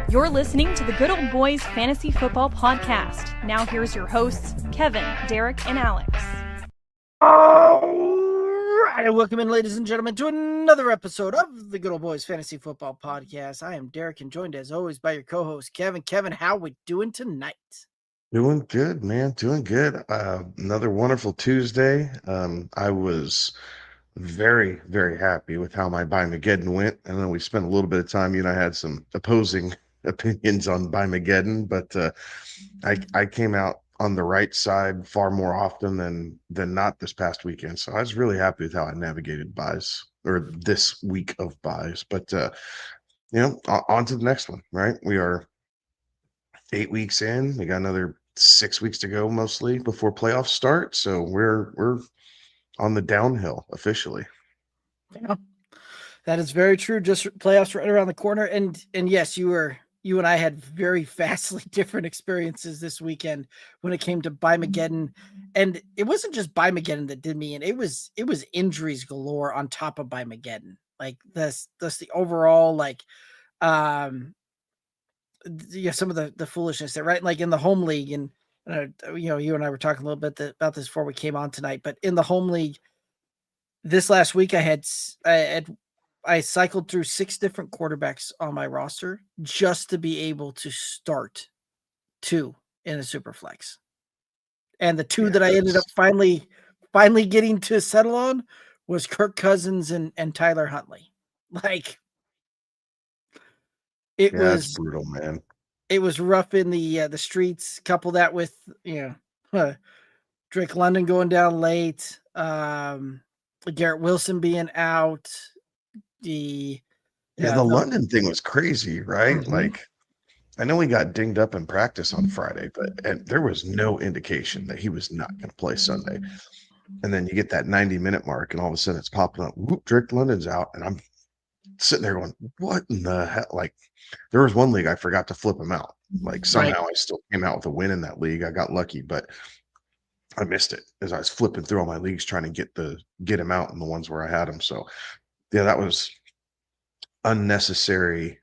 You're listening to the Good Old Boys Fantasy Football Podcast. Now here's your hosts, Kevin, Derek, and Alex. All right, welcome in, ladies and gentlemen, to another episode of the Good Old Boys Fantasy Football Podcast. I am Derek, and joined as always by your co-host, Kevin. Kevin, how we doing tonight? Doing good, man. Doing good. Another wonderful Tuesday. I was very, very happy with how my Buymageddon went. I know we spent a little bit of time. You and I had some opposing opinions on Buymageddon, but I came out on the right side far more often than not this past weekend. So I was really happy with how I navigated buys, or this week of buys. But on to the next one, right? We are 8 weeks in. We got another 6 weeks to go, mostly, before playoffs start. So we're on the downhill officially. Yeah, that is very true. Just playoffs right around the corner. And yes, you and I had very vastly different experiences this weekend when it came to Buymageddon. And it wasn't just Buymageddon that did me in. It was injuries galore on top of Buymageddon. Like that's the overall, some of the foolishness there, right? Like in the home league, and you and I were talking a little bit about this before we came on tonight, but in the home league this last week, I cycled through 6 different quarterbacks on my roster just to be able to start 2 in a super flex. And the 2 that I ended up finally getting to settle on was Kirk Cousins and Tyler Huntley. Like, it was brutal, man. It was rough in the streets. Couple that with Drake London going down late, Garrett Wilson being out. The London thing was crazy, right? Mm-hmm. Like, I know he got dinged up in practice on Friday, but there was no indication that he was not going to play Sunday. And then you get that 90-minute mark, and all of a sudden it's popping up. Whoop, Drake London's out, and I'm sitting there going, "What in the hell?" Like, there was one league I forgot to flip him out. Like, somehow I still came out with a win in that league. I got lucky, but I missed it as I was flipping through all my leagues trying to get him out in the ones where I had him. So yeah, that was unnecessary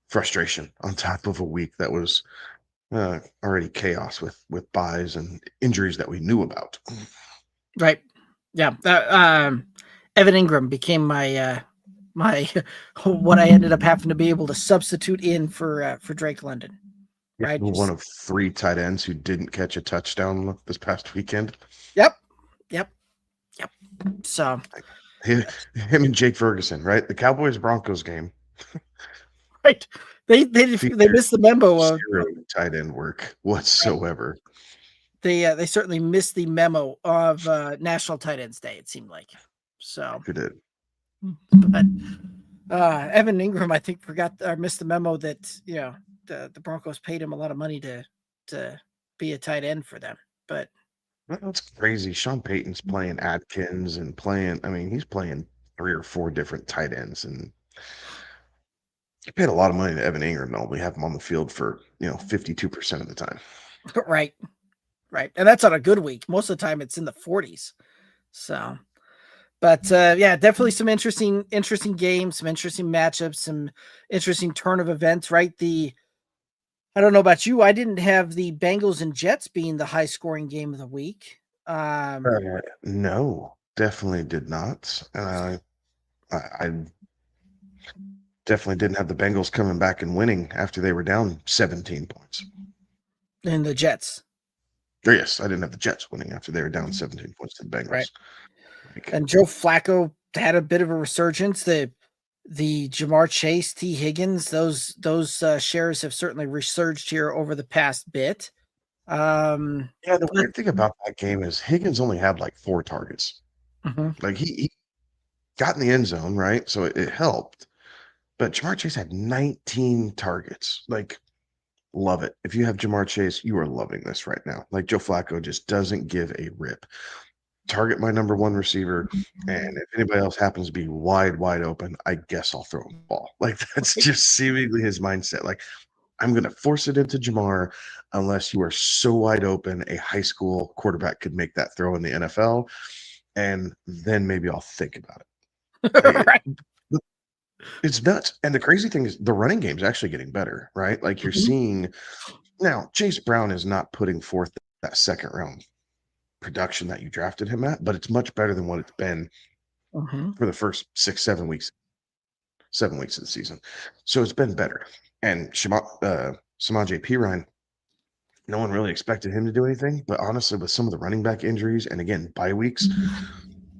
frustration on top of a week that was already chaos with buys and injuries that we knew about. Right. Yeah. Evan Ingram became my what I ended up having to be able to substitute in for Drake London. Right. One of 3 tight ends who didn't catch a touchdown this past weekend. Yep. So him and Jake Ferguson, right? The Cowboys-Broncos game. Right. They missed the memo of zero tight end work whatsoever. Right. They certainly missed the memo of National Tight Ends Day, it seemed like. So who did? But Evan Ingram, I think, missed the memo that the Broncos paid him a lot of money to be a tight end for them. But that's crazy. Sean Payton's playing Atkins and he's playing 3 or 4 different tight ends, and he paid a lot of money to Evan Ingram to only have him on the field for 52% of the time. Right. And that's on a good week. Most of the time it's in the 40s. So, but definitely some interesting games, some interesting matchups, some interesting turn of events, right? I don't know about you. I didn't have the Bengals and Jets being the high scoring game of the week. No, definitely did not. I definitely didn't have the Bengals coming back and winning after they were down 17 points. And the Jets. Yes, I didn't have the Jets winning after they were down 17 points to the Bengals. Right. And Joe Flacco had a bit of a resurgence. The Jamar Chase, T. Higgins, those shares have certainly resurged here over the past bit. The weird thing about that game is Higgins only had like 4 targets. Mm-hmm. Like he got in the end zone, right? So it helped. But Jamar Chase had 19 targets. Like, love it. If you have Jamar Chase, you are loving this right now. Like, Joe Flacco just doesn't give a rip. Target my number 1 receiver, and if anybody else happens to be wide open, I guess I'll throw him the ball. Like, that's just seemingly his mindset. Like, I'm going to force it into Jamar unless you are so wide open a high school quarterback could make that throw in the NFL, and then maybe I'll think about it. Right. It's nuts. And the crazy thing is the running game's actually getting better, right? Like you're seeing now Chase Brown is not putting forth that second round production that you drafted him at, but it's much better than what it's been for the first 6, 7 weeks, 7 weeks of the season. So it's been better. And Samaje Perine, no one really expected him to do anything, but honestly, with some of the running back injuries and again, bye weeks,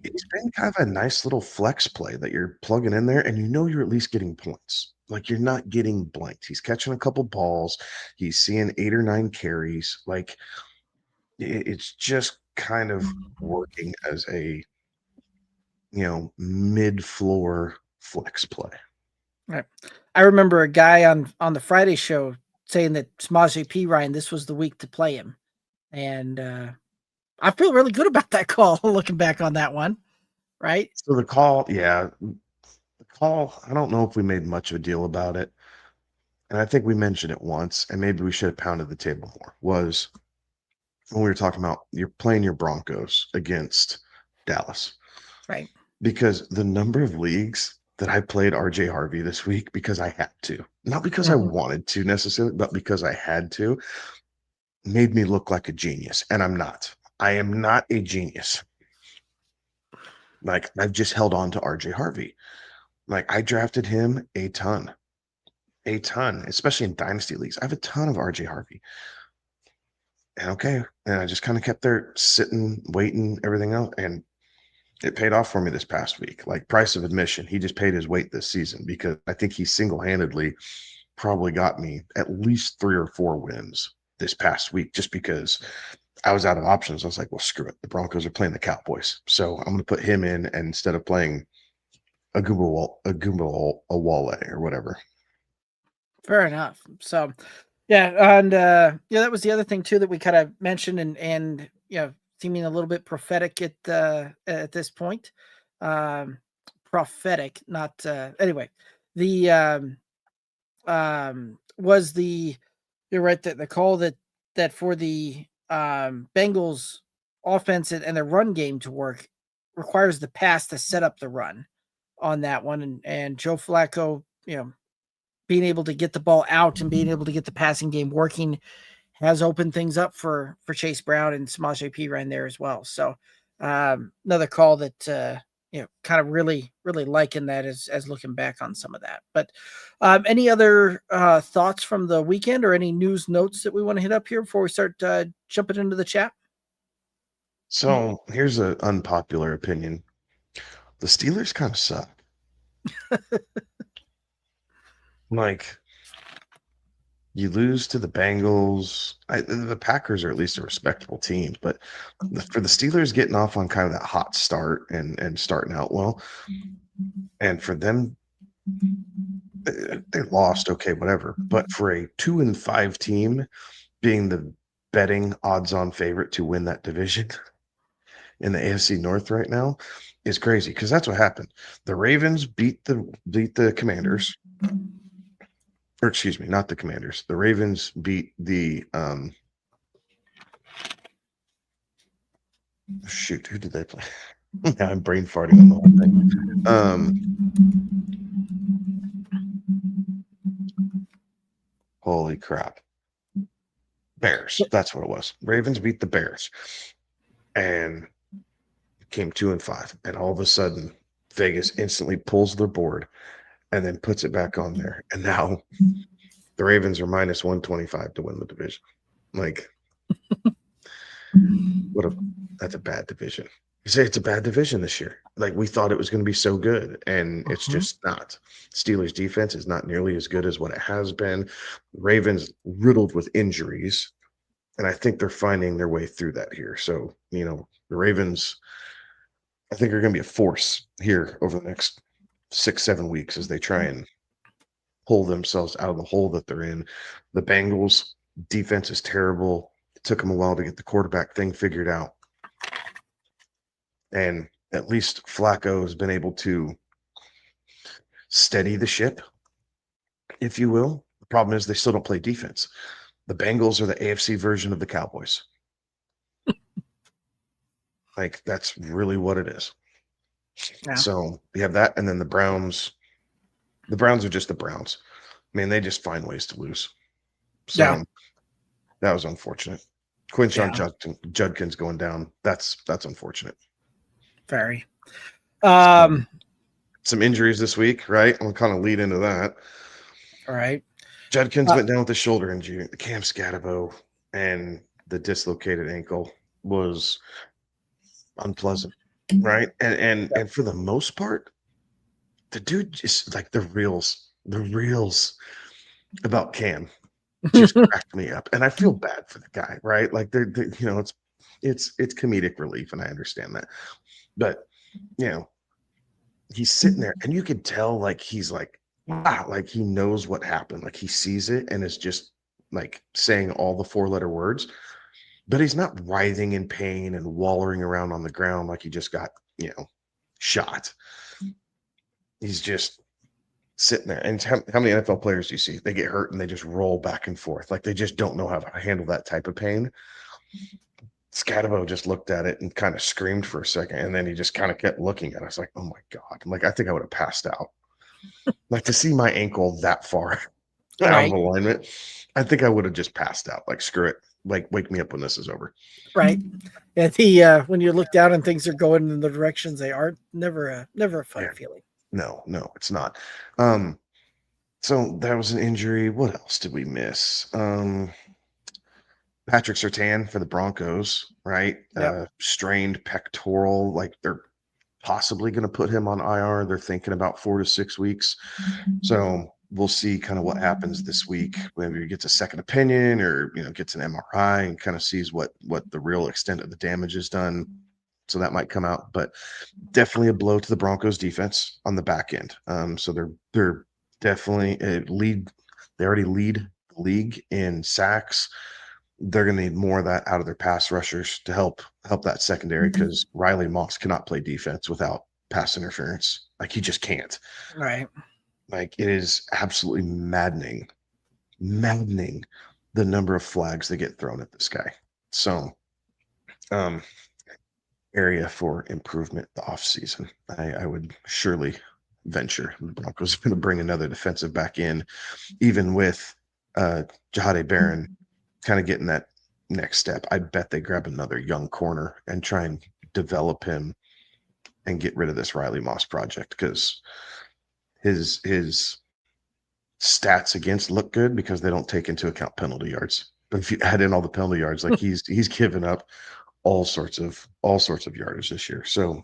it's been kind of a nice little flex play that you're plugging in there, and you're at least getting points. Like you're not getting blanked. He's catching a couple balls. He's seeing 8 or 9 carries. Like it's just kind of working as a mid-floor flex play. Right. I remember a guy on the Friday show saying that Samaje Perine, this was the week to play him, and I feel really good about that call. Looking back on that one, right? So the call, I don't know if we made much of a deal about it, and I think we mentioned it once, and maybe we should have pounded the table more. Was when we were talking about you're playing your Broncos against Dallas, Right. because the number of leagues that I played RJ Harvey this week because I had to, not because I wanted to necessarily, but because I had to, made me look like a genius. And I'm not. I am not a genius. Like I've just held on to RJ Harvey. Like I drafted him a ton, especially in dynasty leagues. I have a ton of RJ Harvey. And and I just kind of kept there sitting, waiting, everything else. And it paid off for me this past week. Like price of admission, he just paid his weight this season because I think he single-handedly probably got me at least 3 or 4 wins this past week just because I was out of options. I was like, well, screw it. The Broncos are playing the Cowboys. So I'm going to put him in and instead of playing a Awale or whatever. Fair enough. So, yeah, and that was the other thing too that we kind of mentioned, and seeming a little bit prophetic at this point. Prophetic, not anyway. The was you're right that the call that for the Bengals offense and the run game to work requires the pass to set up the run on that one, and Joe Flacco, being able to get the ball out and being able to get the passing game working has opened things up for Chase Brown and Samaje Perine there as well. So another call that kind of really liking that as looking back on some of that. But any other thoughts from the weekend or any news notes that we want to hit up here before we start jumping into the chat? So here's an unpopular opinion. The Steelers kind of suck. Like you lose to the Bengals. The Packers are at least a respectable team, but for the Steelers getting off on kind of that hot start and starting out well, and for them, they lost. Okay, whatever. But for a 2-5 team being the betting odds-on favorite to win that division in the AFC North right now is crazy because that's what happened. The Ravens beat the Commanders. Or excuse me, not the Commanders. The Ravens beat the shoot, who did they play? Now I'm brain farting on the whole thing. Holy crap. Bears. That's what it was. Ravens beat the Bears and came 2-5. And all of a sudden, Vegas instantly pulls their board and then puts it back on there. And now the Ravens are minus 125 to win the division. Like, that's a bad division. You say it's a bad division this year. Like we thought it was going to be so good, and it's just not. Steelers defense is not nearly as good as what it has been. Ravens riddled with injuries, and I think they're finding their way through that here. So, the Ravens, I think are going to be a force here over the next 6-7 weeks as they try and pull themselves out of the hole that they're in. The Bengals defense is terrible. It took them a while to get the quarterback thing figured out. And at least Flacco has been able to steady the ship, if you will. The problem is they still don't play defense. The Bengals are the AFC version of the Cowboys. Like, that's really what it is. Yeah. So you have that, and then the Browns The Browns are just the Browns. I mean, they just find ways to lose. So Yeah. that was unfortunate. Quinshawn Yeah. Judkins going down. That's unfortunate. Very. Some injuries this week, right? I'll kind of lead into that. All right. Judkins went down with a shoulder injury. Cam Scatabo and the dislocated ankle was unpleasant, right? And for the most part, the dude just like the reels about Cam just cracked me up, and I feel bad for the guy, right? Like they're it's comedic relief, and I understand that, but he's sitting there, and you could tell like he's like like he knows what happened, like he sees it, and is just like saying all the 4-letter words, but he's not writhing in pain and wallowing around on the ground like he just got shot. He's just sitting there. And how many NFL players do you see? They get hurt and they just roll back and forth. Like they just don't know how to handle that type of pain. Scatabo just looked at it and kind of screamed for a second. And then he just kind of kept looking at us like, oh my God. I'm like, I think I would have passed out. Like to see my ankle that far out of alignment, I think I would have just passed out. Like, screw it. Like, wake me up when this is over. Right. Yeah, when you look down and things are going in the directions they are, never a fun feeling. No, it's not. So that was an injury. What else did we miss? Patrick Surtain for the Broncos, right? Yep. Strained pectoral. Like they're possibly going to put him on IR. They're thinking about 4 to 6 weeks. So we'll see kind of what happens this week. Maybe he gets a second opinion or gets an MRI and kind of sees what the real extent of the damage is done. So that might come out, but definitely a blow to the Broncos defense on the back end. So they're definitely a lead. They already lead the league in sacks. They're going to need more of that out of their pass rushers to help that secondary, because Riley Moss cannot play defense without pass interference. Like he just can't. Right. Like it is absolutely maddening the number of flags that get thrown at this guy. So, area for improvement the off season. I would surely venture the Broncos are going to bring another defensive back in, even with Jahade Barron kind of getting that next step. I bet they grab another young corner and try and develop him and get rid of this Riley Moss project, because his stats against look good because they don't take into account penalty yards. But if you add in all the penalty yards, like he's given up all sorts of yardage this year. So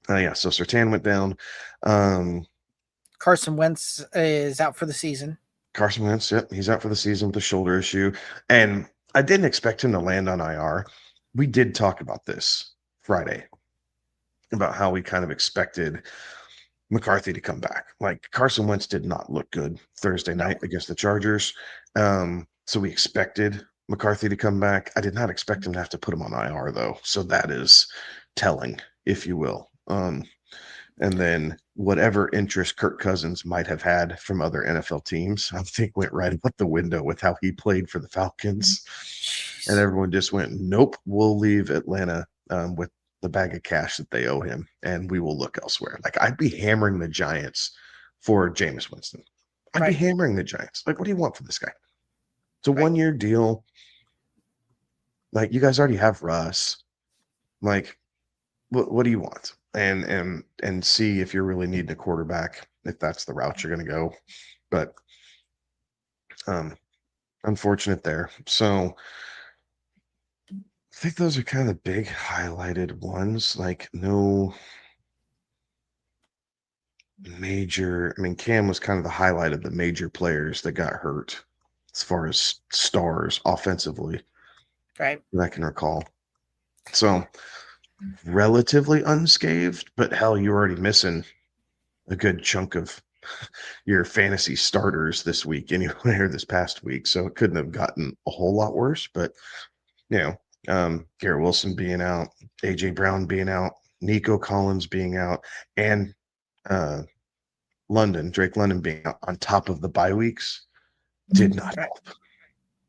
so Surtain went down. Carson Wentz is out for the season. Carson Wentz, yep, he's out for the season with a shoulder issue. And I didn't expect him to land on IR. We did talk about this Friday, about how we kind of expected McCarthy to come back. Like Carson Wentz did not look good Thursday night against the Chargers. So we expected McCarthy to come back. I did not expect him to have to put him on IR though. So that is telling, if you will. And then whatever interest Kirk Cousins might have had from other NFL teams, I think went right out the window with how he played for the Falcons. And everyone just went, nope, we'll leave Atlanta with the bag of cash that they owe him, and we will look elsewhere. Like I'd be hammering the Giants for Jameis Winston. I'd be hammering the Giants. Like, what do you want from this guy? It's a 1-year deal. Like, you guys already have Russ. Like, what do you want? And see if you're really needing a quarterback, if that's the route you're going to go. But unfortunate there. So I think those are kind of the big highlighted ones. Like no major. I mean, Cam was kind of the highlight of the major players that got hurt as far as stars offensively, right? that I can recall. So relatively unscathed, but hell, you're already missing a good chunk of your fantasy starters this week anyway, or this past week. So it couldn't have gotten a whole lot worse. But Garrett Wilson being out, AJ Brown being out, Nico Collins being out, and Drake London being out on top of the bye weeks did not help.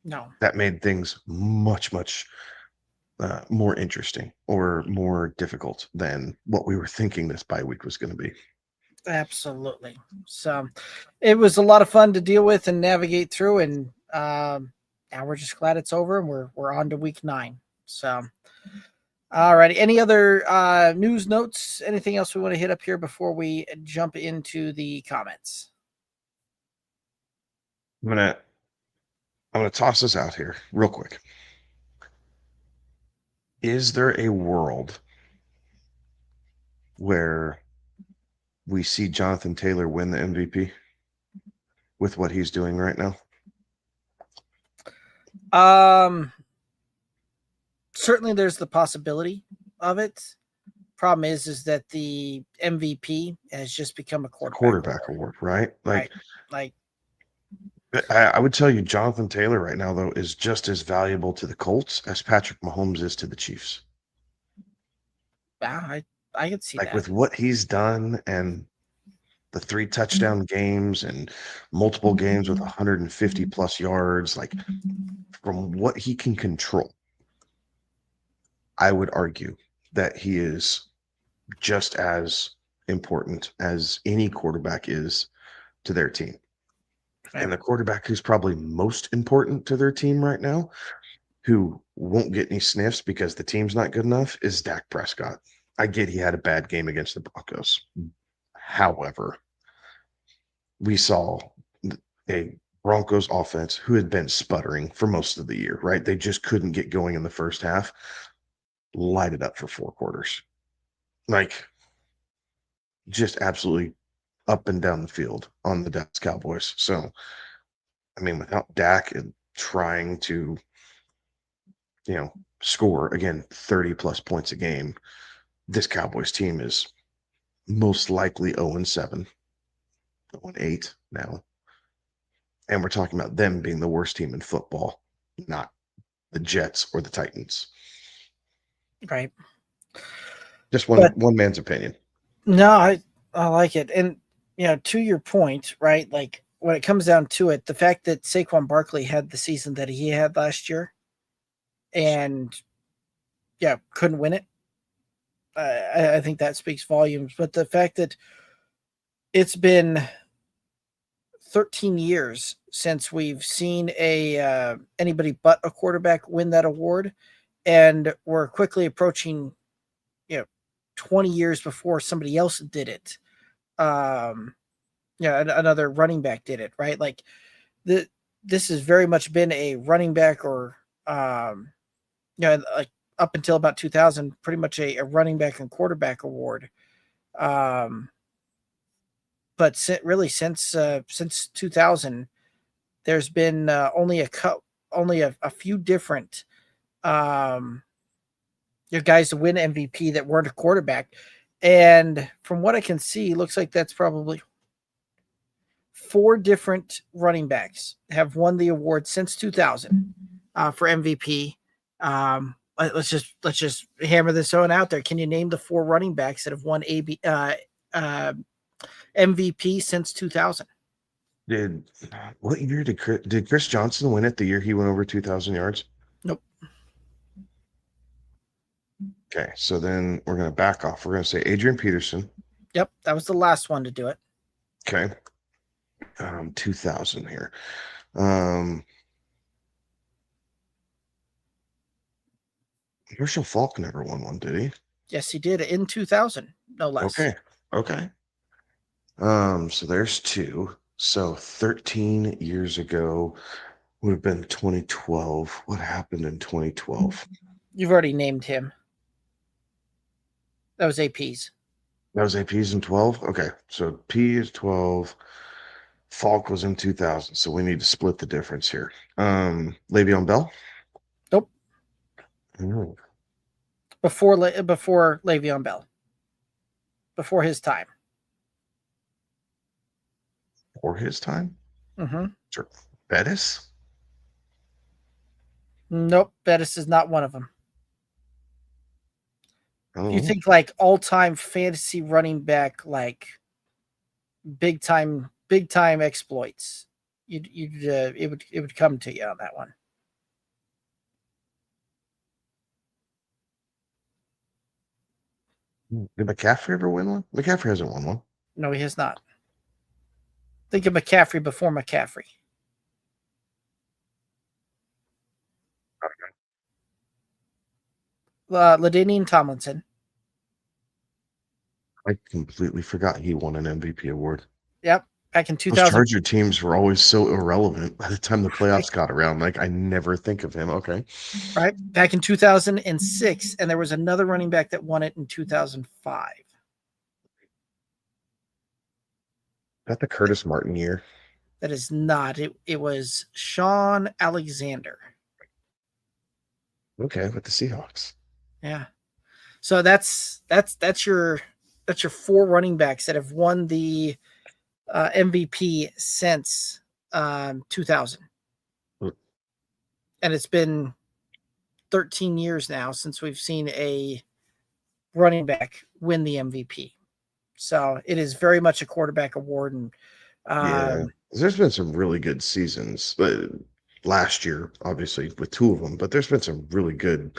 No, that made things much more interesting or more difficult than what we were thinking this bye week was going to be. Absolutely. So it was a lot of fun to deal with and navigate through, and now we're just glad it's over and we're on to week 9. So all righty. Any other news notes? Anything else we want to hit up here before we jump into the comments? I'm gonna toss this out here real quick. Is there a world where we see Jonathan Taylor win the MVP with what he's doing right now? Certainly there's the possibility of it. Problem is that the MVP has just become a Quarterback award, right? Right. Like I would tell you, Jonathan Taylor right now, though, is just as valuable to the Colts as Patrick Mahomes is to the Chiefs. wow, I could see Like that. with what he's done and the 3 touchdown games and multiple games with 150 plus yards, like from what he can control, I would argue that he is just as important as any quarterback is to their team. Right. And the quarterback who's probably most important to their team right now, who won't get any sniffs because the team's not good enough, is Dak Prescott. I get he had a bad game against the Broncos. However, we saw a Broncos offense who had been sputtering for most of the year, right? They just couldn't get going in the first half, light it up for 4 quarters. Like, just absolutely up and down the field on the Dallas Cowboys. So, I mean, without Dak and trying to, score again 30 plus points a game, this Cowboys team is most likely 0-7, 0-8 now. And we're talking about them being the worst team in football, not the Jets or the Titans. Right. Just one man's opinion. No, I like it. And to your point, right? Like when it comes down to it, the fact that Saquon Barkley had the season that he had last year and couldn't win it. I think that speaks volumes. But the fact that it's been 13 years since we've seen a anybody but a quarterback win that award, and we're quickly approaching 20 years before somebody else did it. Another running back did it, right? Like this has very much been a running back or like up until about 2000, pretty much a running back and quarterback award. But really since 2000, there's been only a few different guys to win MVP that weren't a quarterback. And from what I can see, looks like that's probably 4 different running backs have won the award since 2000 for MVP. Let's just hammer this one out there. Can you name the 4 running backs that have won MVP since 2000? What year did Chris Johnson win it? The year he went over 2,000 yards? Nope. Okay, so then we're going to back off. We're going to say Adrian Peterson. Yep, that was the last one to do it. Okay. 2000 here. Herschel Falk never won one, did he? Yes, he did in 2000, no less. Okay. So there's 2. So 13 years ago would have been 2012. What happened in 2012? You've already named him. That was AP's. That was AP's in 12? Okay. So P is 12. Falk was in 2000. So we need to split the difference here. Le'Veon Bell? Nope. Mm. Before Le'Veon Bell. Before his time. Before his time? Mm-hmm. Sure. Bettis? Nope. Bettis is not one of them. Oh. You think like all-time fantasy running back, like big time exploits. It would come to you on that one. Did McCaffrey ever win one? McCaffrey hasn't won one. No, he has not. Think of McCaffrey before McCaffrey. LaDainian Tomlinson. I completely forgot he won an MVP award. Yep. Back in Those 2000. Charger teams were always so irrelevant by the time the playoffs got around. Like, I never think of him. Okay. Right. Back in 2006. And there was another running back that won it in 2005. That the Curtis Martin year? That is not. It was Sean Alexander. Okay, with the Seahawks. Yeah. So that's your 4 running backs that have won the MVP since 2000. And it's been 13 years now since we've seen a running back win the MVP. So it is very much a quarterback award. And yeah, there's been some really good seasons, but last year, obviously, with 2 of them, but there's been some really good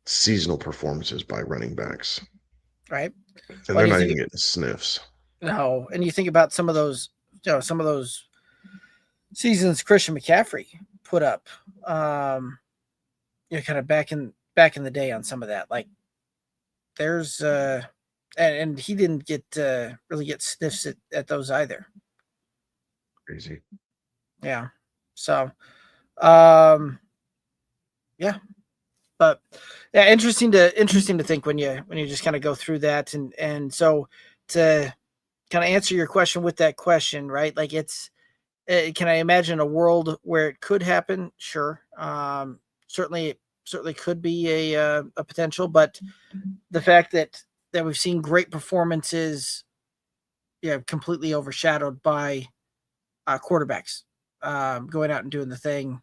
seasonal performances by running backs. Right. And they're not even getting sniffs. No. And you think about some of those seasons Christian McCaffrey put up, kind of back in the day on some of that. Like there's and he didn't get really get sniffs at those either. Crazy. Yeah. So yeah. But yeah, interesting to think when you just kind of go through that and so to kind of answer your question with that question, right? Like can I imagine a world where it could happen? Sure. Certainly could be a potential, but the fact that we've seen great performances, completely overshadowed by quarterbacks going out and doing the thing.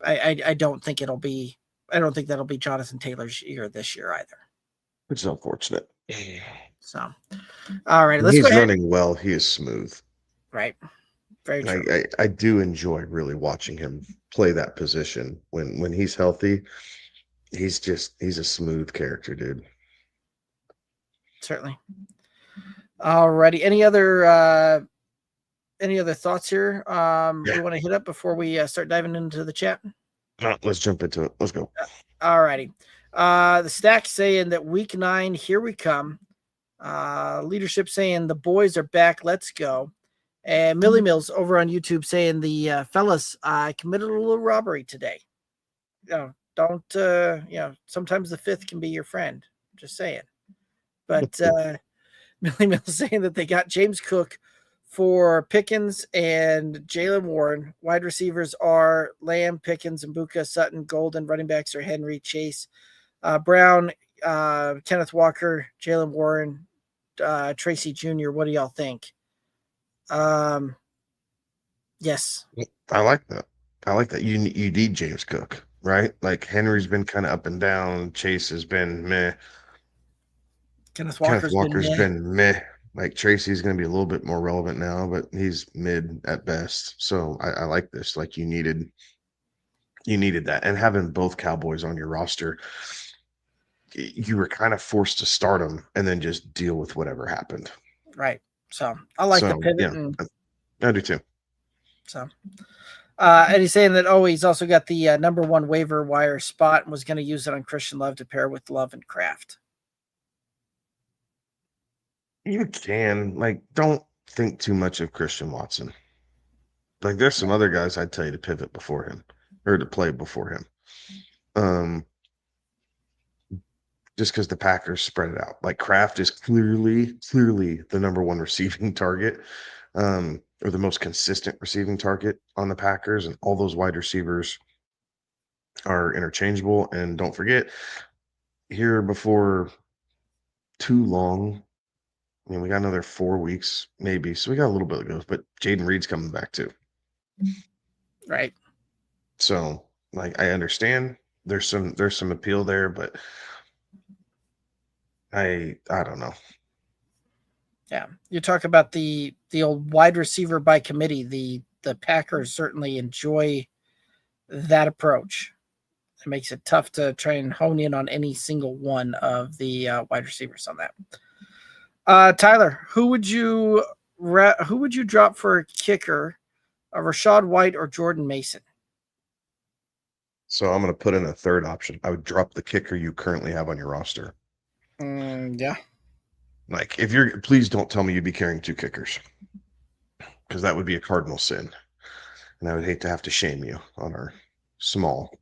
I don't think that'll be Jonathan Taylor's year this year either. Which is unfortunate. So, all right, let's go ahead. He's running well. He is smooth. Right. Very true. I do enjoy really watching him play that position when he's healthy. He's a smooth character, dude. Certainly. Alrighty. Any other thoughts here we want to hit up before we start diving into the chat? Let's jump into it. Let's go. Alrighty. The stack saying that week 9, here we come. Leadership saying the boys are back. Let's go. And Millie Mills over on YouTube saying the fellas, I committed a little robbery today. Don't sometimes the 5th can be your friend. Just saying. But Millie Mills saying that they got James Cook for Pickens and Jalen Warren. Wide receivers are Lamb, Pickens, Mbuka, Sutton. Golden. Running backs are Henry, Chase, Brown, Kenneth Walker, Jalen Warren, Tracy Jr. What do y'all think? Yes. I like that. You need James Cook, right? Like Henry's been kind of up and down. Chase has been meh. Kenneth Walker's been meh. Like Tracy's going to be a little bit more relevant now, but he's mid at best. So I like this. Like you needed that, and having both Cowboys on your roster, you were kind of forced to start them and then just deal with whatever happened. Right. So I like the pivot. I do too. So, and he's saying that, he's also got the number 1 waiver wire spot and was going to use it on Christian Love to pair with Love and Kraft. You can, don't think too much of Christian Watson. Like, there's some other guys I'd tell you to pivot before him or to play before him. Just because the Packers spread it out. Like, Kraft is clearly the number 1 receiving target, or the most consistent receiving target on the Packers, and all those wide receivers are interchangeable. And don't forget, here before too long, we got another 4 weeks, maybe. So we got a little bit to go, but Jaden Reed's coming back too. Right. So, I understand there's some appeal there, but I don't know. Yeah. You talk about the old wide receiver by committee. The Packers certainly enjoy that approach. It makes it tough to try and hone in on any single one of the wide receivers on that. Tyler, who would you drop for a kicker? Rashad White or Jordan Mason? So I'm going to put in a third option. I would drop the kicker you currently have on your roster. Yeah. Like, please don't tell me you'd be carrying two kickers, because that would be a cardinal sin. And I would hate to have to shame you on our small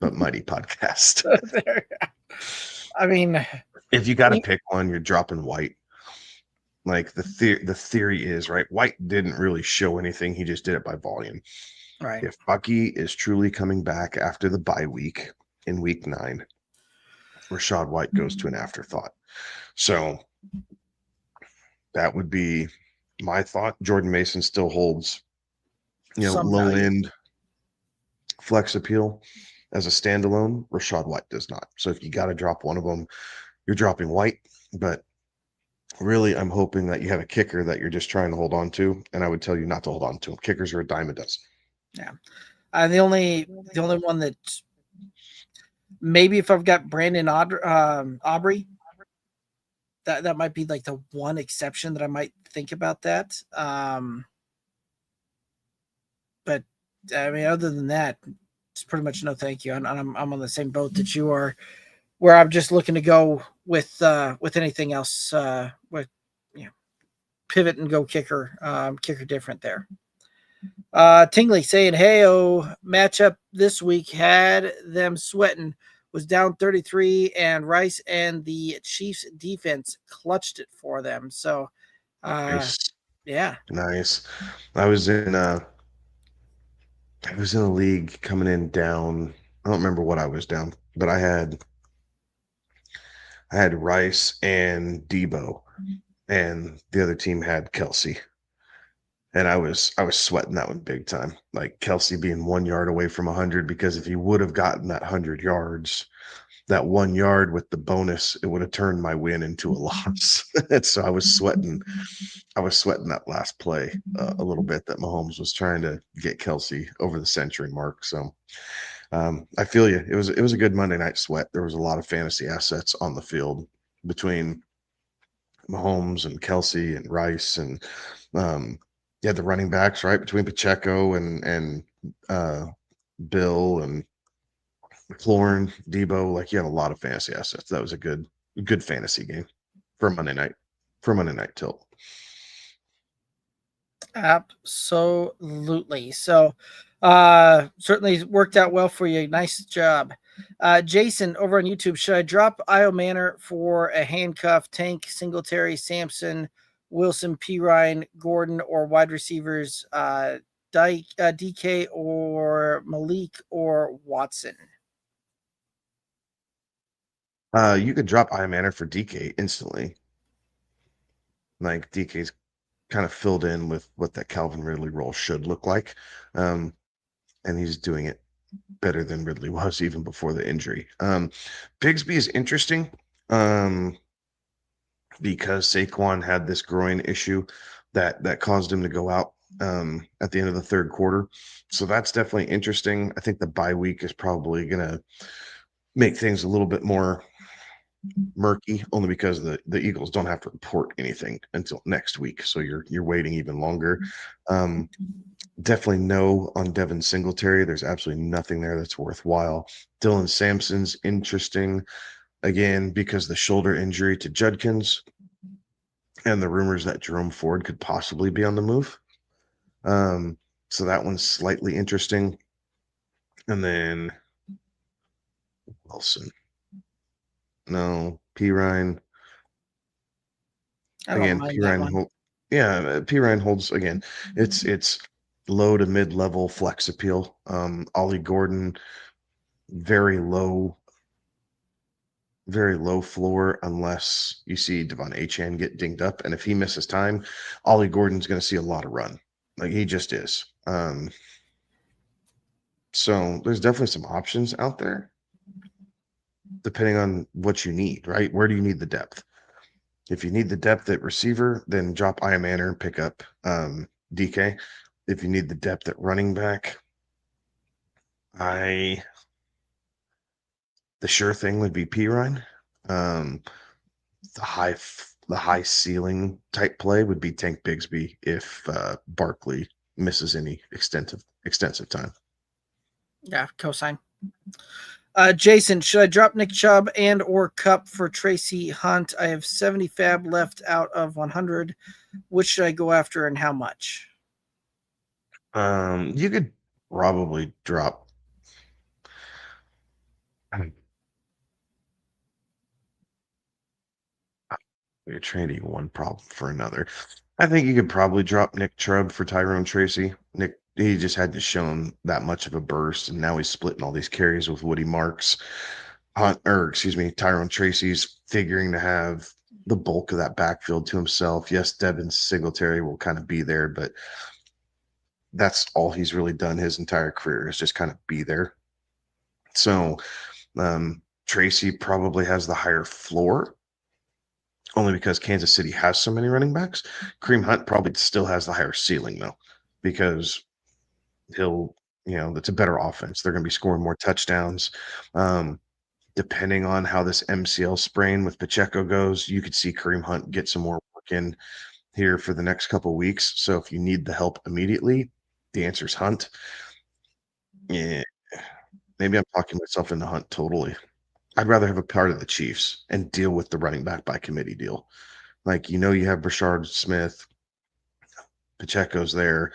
but mighty podcast. I mean, If you got to pick one, you're dropping White. Like the theory is, right, White didn't really show anything. He just did it by volume. right. If Bucky is truly coming back after the bye week in week 9, Rashad White goes to an afterthought. So that would be my thought. Jordan Mason still holds, Some low value. end flex appeal as a standalone. Rashad White does not. So if you got to drop one of them, you're dropping White. But really, I'm hoping that you have a kicker that you're just trying to hold on to. And I would tell you not to hold on to them. Kickers are a dime a dozen. Yeah. The only one that maybe if I've got Brandon Aubrey, that might be like the one exception that I might think about that. But I mean, other than that, it's pretty much no thank you. And I'm on the same boat that you are, where I'm just looking to go with anything else. With pivot and go kicker, kicker different there. Tingley saying, "Hey, matchup this week had them sweating. Was down 33, and Rice and the Chiefs defense clutched it for them." So, Nice. yeah, Nice. I was in a league coming in down. I don't remember what I was down, but I had Rice and Debo, and the other team had Kelsey. And I was sweating that one big time. Like Kelsey being 1 yard away from 100, because if he would have gotten that 100 yards, that 1 yard with the bonus, it would have turned my win into a loss. And so I was sweating that last play a little bit, that Mahomes was trying to get Kelsey over the century mark. So I feel you. It was a good Monday night sweat. There was a lot of fantasy assets on the field between Mahomes and Kelsey and Rice, and you had the running backs, right, between Pacheco and Bill and McLaurin, Debo. Like, you had a lot of fantasy assets. That was a good fantasy game for Monday night tilt. absolutely. So, certainly worked out well for you. Nice job. Jason over on YouTube, should I drop Io Manor for a handcuff, Tank, Singletary, Sampson, Wilson, P. Ryan, Gordon, or wide receivers, DK or Malik or Watson? You could drop Io Manor for DK instantly. Like, DK's kind of filled in with what that Calvin Ridley role should look like. And he's doing it better than Ridley was even before the injury. Bigsby is interesting because Saquon had this groin issue that caused him to go out at the end of the third quarter. So that's definitely interesting. I think the bye week is probably going to make things a little bit more murky, only because the Eagles don't have to report anything until next week. So you're waiting even longer. Definitely no on Devin Singletary. There's absolutely nothing there that's worthwhile. Dylan Sampson's interesting, again, because the shoulder injury to Judkins and the rumors that Jerome Ford could possibly be on the move. So that one's slightly interesting. And then Wilson. No, P. Ryan. Again, P. Ryan. P. Ryan holds, again. It's low to mid level flex appeal. Ollie Gordon, very low floor unless you see Devon Achane get dinged up. And if he misses time, Ollie Gordon's going to see a lot of run. Like, he just is. So there's definitely some options out there depending on what you need, right? Where do you need the depth? If you need the depth at receiver, then drop Io Manor and pick up DK. If you need the depth at running back, the sure thing would be P. Ryan. The the high ceiling type play would be Tank Bigsby if Barkley misses any extensive time. Yeah, cosign. Jason, should I drop Nick Chubb and or Cup for Tracy Hunt? I have 70 fab left out of 100. Which should I go after and how much? You could probably drop. You're trading one problem for another. I think you could probably drop Nick Chubb for Tyrone Tracy. Nick, he just hadn't shown that much of a burst, and now he's splitting all these carries with Woody Marks. Tyrone Tracy's figuring to have the bulk of that backfield to himself. Yes, Devin Singletary will kind of be there, but that's all he's really done his entire career is just kind of be there. So Tracy probably has the higher floor only because Kansas City has so many running backs. Kareem Hunt probably still has the higher ceiling though, because it's a better offense. They're going to be scoring more touchdowns. Depending on how this MCL sprain with Pacheco goes, you could see Kareem Hunt get some more work in here for the next couple of weeks. So if you need the help immediately, the answer is Hunt. Yeah, maybe I'm talking myself into Hunt totally. I'd rather have a part of the Chiefs and deal with the running back by committee deal. Like, you have Brashard Smith, Pacheco's there,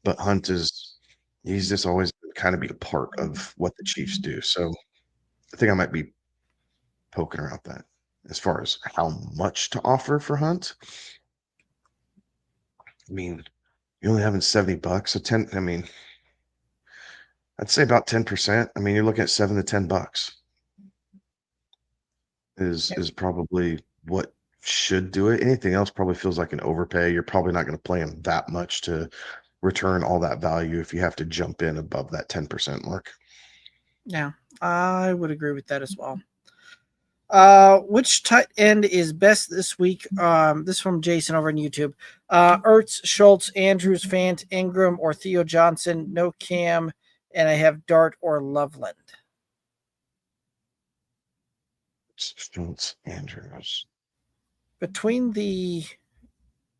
but he's just always kind of be a part of what the Chiefs do. So I think I might be poking around that as far as how much to offer for Hunt. I mean, you're only having $70, so 10, I mean, I'd say about 10%. I mean, you're looking at $7 to $10 is probably what should do it. Anything else probably feels like an overpay. You're probably not going to play him that much to return all that value if you have to jump in above that 10% mark. Yeah, I would agree with that as well. Which tight end is best this week? This is from Jason over on YouTube. Ertz, Schultz, Andrews, Fant, Ingram, or Theo Johnson. No Cam, and I have Dart or Loveland. Schultz, Andrews. Between the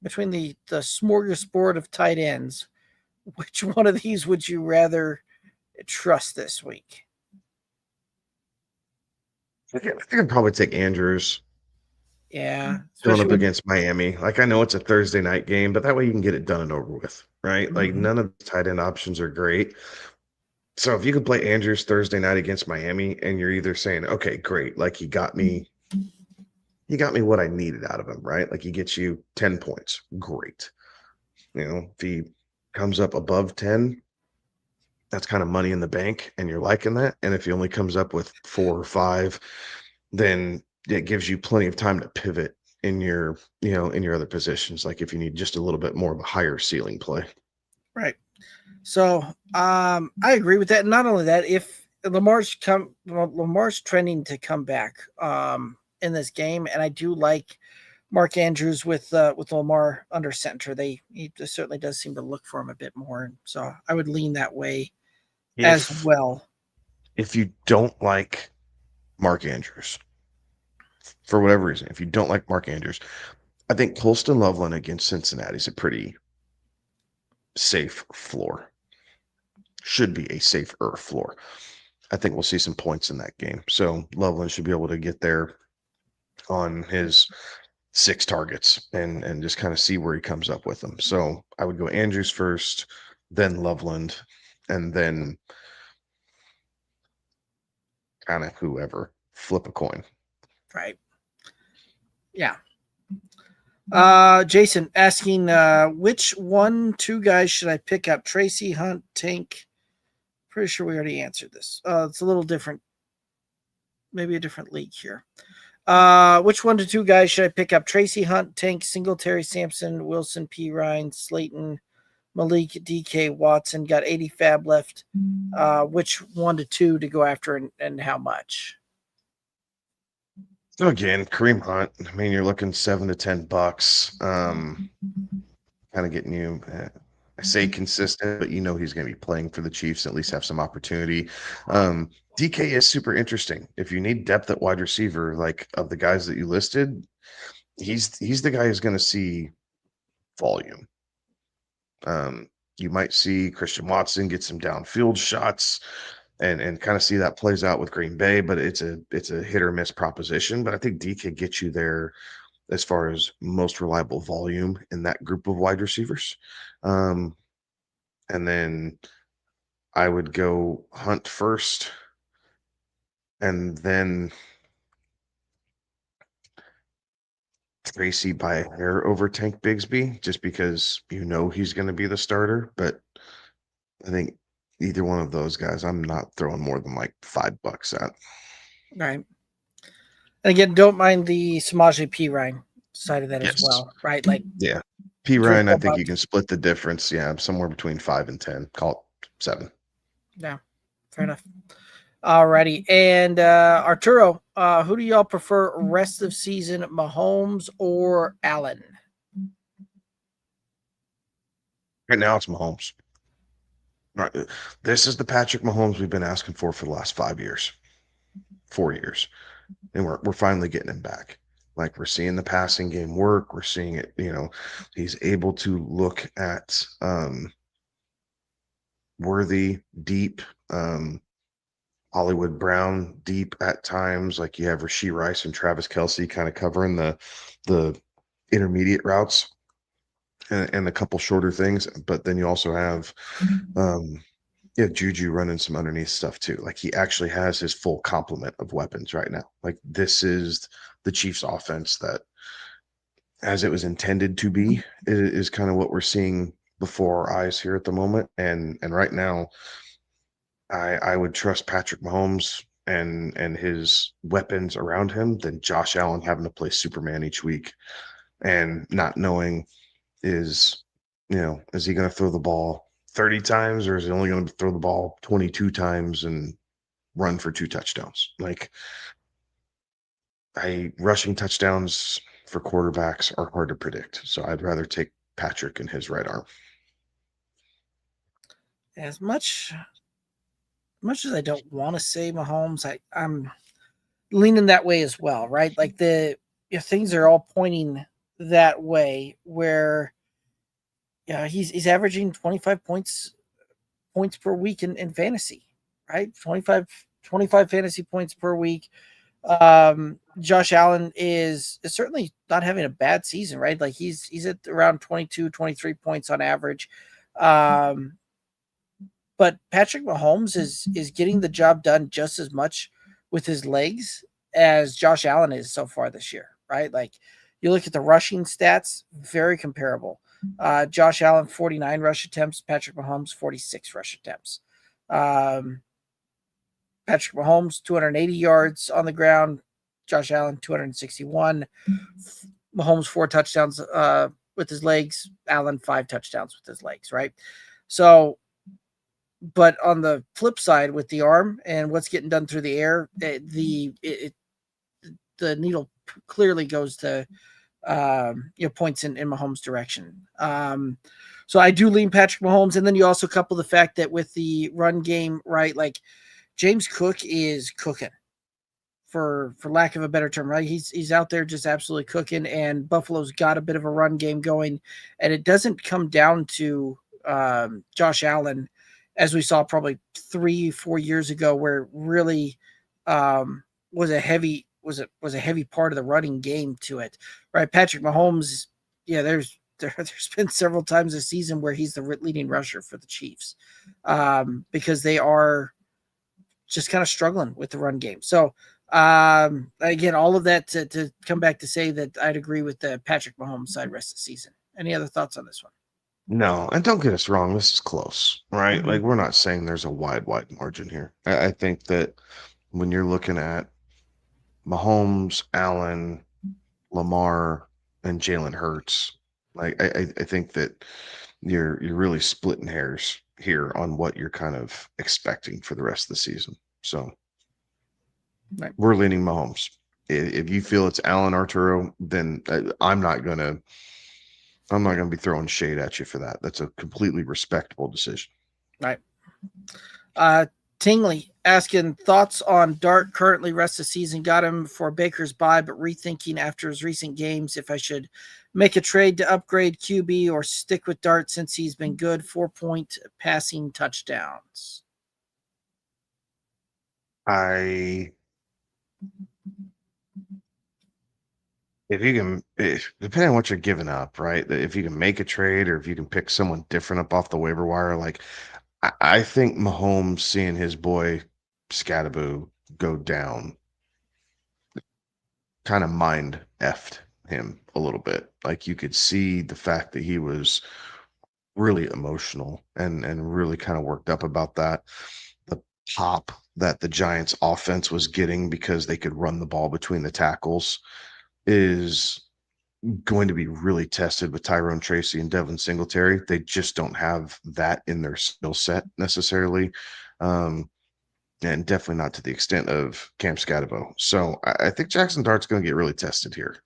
smorgasbord of tight ends, which one of these would you rather trust this week? I think I'd probably take Andrews. Yeah. Going up against Miami. Like, I know it's a Thursday night game, but that way you can get it done and over with, right? Like, none of the tight end options are great. So if you could play Andrews Thursday night against Miami and you're either saying, okay, great, like he got me what I needed out of him, right? Like he gets you 10 points. Great. If he comes up above 10, that's kind of money in the bank and you're liking that. And if he only comes up with 4 or 5, then it gives you plenty of time to pivot in your other positions. Like if you need just a little bit more of a higher ceiling play. Right. So I agree with that. And not only that, if Lamar's trending to come back in this game, and I do like Mark Andrews with Lamar under center. He certainly does seem to look for him a bit more. So I would lean that way as well. If you don't like Mark Andrews, for whatever reason, if you don't like Mark Andrews, I think Colston Loveland against Cincinnati is a pretty safe floor. Should be a safer floor. I think we'll see some points in that game. So Loveland should be able to get there on his 6 targets and just kind of see where he comes up with them. So I would go Andrews first, then Loveland, and then kind of whoever. Flip a coin. Right. Yeah. Jason asking, which 1-2 guys should I pick up? Tracy, Hunt, Tank. Pretty sure we already answered this. It's a little different. Maybe a different league here. Which 1-2 guys should I pick up? Tracy, Hunt, Tank, Singletary, Sampson, Wilson, P. Ryan, Slayton, Malik, DK, Watson. Got 80 fab left. Which 1-2 to go after and how much? So again, Kareem Hunt. I mean, you're looking $7 to $10. Kind of getting you. I say consistent, but he's going to be playing for the Chiefs, at least have some opportunity. DK is super interesting. If you need depth at wide receiver, like of the guys that you listed, he's the guy who's going to see volume. You might see Christian Watson get some downfield shots and kind of see that plays out with Green Bay, but it's a hit or miss proposition. But I think D could get you there as far as most reliable volume in that group of wide receivers. And then I would go Hunt first, and then Tracy by a hair over Tank Bigsby, just because he's going to be the starter. But I think either one of those guys, I'm not throwing more than like $5 at. Right. And again, don't mind the Samaje Perine side of that as Yes. well, right? Like, Yeah. P. Ryan, I think you can split the difference. Yeah, somewhere between 5 and 10. Call it 7. Yeah, fair enough. Alrighty. And Arturo, who do y'all prefer rest of season, Mahomes or Allen? Right now, it's Mahomes. Right. This is the Patrick Mahomes we've been asking for the last 5 years, 4 years, and we're finally getting him back. Like, we're seeing the passing game work. We're seeing it. He's able to look at worthy, deep, Hollywood Brown deep at times. Like, you have Rashee Rice and Travis Kelce kind of covering the intermediate routes and a couple shorter things. But then you also have Juju running some underneath stuff too. Like, he actually has his full complement of weapons right now. Like, this is the Chiefs offense that, as it was intended to be, is kind of what we're seeing before our eyes here at the moment. And right now, I would trust Patrick Mahomes and his weapons around him than Josh Allen having to play Superman each week and not knowing is he going to throw the ball 30 times, or is he only going to throw the ball 22 times and run for 2 touchdowns? Like, rushing touchdowns for quarterbacks are hard to predict. So I'd rather take Patrick and his right arm. As much as I don't want to say Mahomes, I'm leaning that way as well, right? Like, things are all pointing that way, where he's averaging 25 points per week in fantasy, right? 25 fantasy points per week. Josh Allen is certainly not having a bad season, right? Like, he's at around 22, 23 points on average. But Patrick Mahomes is getting the job done just as much with his legs as Josh Allen is so far this year, right? Like, you look at the rushing stats, very comparable. Josh Allen, 49 rush attempts. Patrick Mahomes, 46 rush attempts. Patrick Mahomes, 280 yards on the ground. Josh Allen, 261. Mahomes, 4 touchdowns with his legs. Allen, 5 touchdowns with his legs, right? So, but on the flip side, with the arm and what's getting done through the air, the needle clearly goes to points in Mahomes' direction. So I do lean Patrick Mahomes, and then you also couple the fact that with the run game, right? Like, James Cook is cooking, for lack of a better term, right? He's out there just absolutely cooking, and Buffalo's got a bit of a run game going, and it doesn't come down to Josh Allen, as we saw probably 3-4 years ago, where it really was a heavy part of the running game to it, right? Patrick Mahomes, there's been several times this season where he's the leading rusher for the Chiefs, because they are just kind of struggling with the run game. So again, all of that to come back to say that I'd agree with the Patrick Mahomes side rest of the season. Any other thoughts on this one? No, and don't get us wrong, this is close, right? Mm-hmm. Like, we're not saying there's a wide margin here. I think that when you're looking at Mahomes, Allen, Lamar, and Jalen Hurts, like, I think that you're really splitting hairs here on what you're kind of expecting for the rest of the season. So Right. We're leaning Mahomes. If you feel it's Allen, Arturo, then I'm not gonna be throwing shade at you for that. That's a completely respectable decision. Right. Tingley asking thoughts on Dart currently rest of the season. Got him for Baker's bye, but rethinking after his recent games if I should make a trade to upgrade QB or stick with Dart since he's been good. 4-point passing touchdowns. Depending on what you're giving up, right? If you can make a trade or if you can pick someone different up off the waiver wire, like I think Mahomes seeing his boy Scattaboo go down kind of mind effed him a little bit. Like you could see the fact that he was really emotional and really kind of worked up about that. The pop that the Giants offense was getting because they could run the ball between the tackles is going to be really tested with Tyrone Tracy and Devin Singletary. They just don't have that in their skill set necessarily. And definitely not to the extent of Cam Scatterbo. So I think Jackson Dart's going to get really tested here.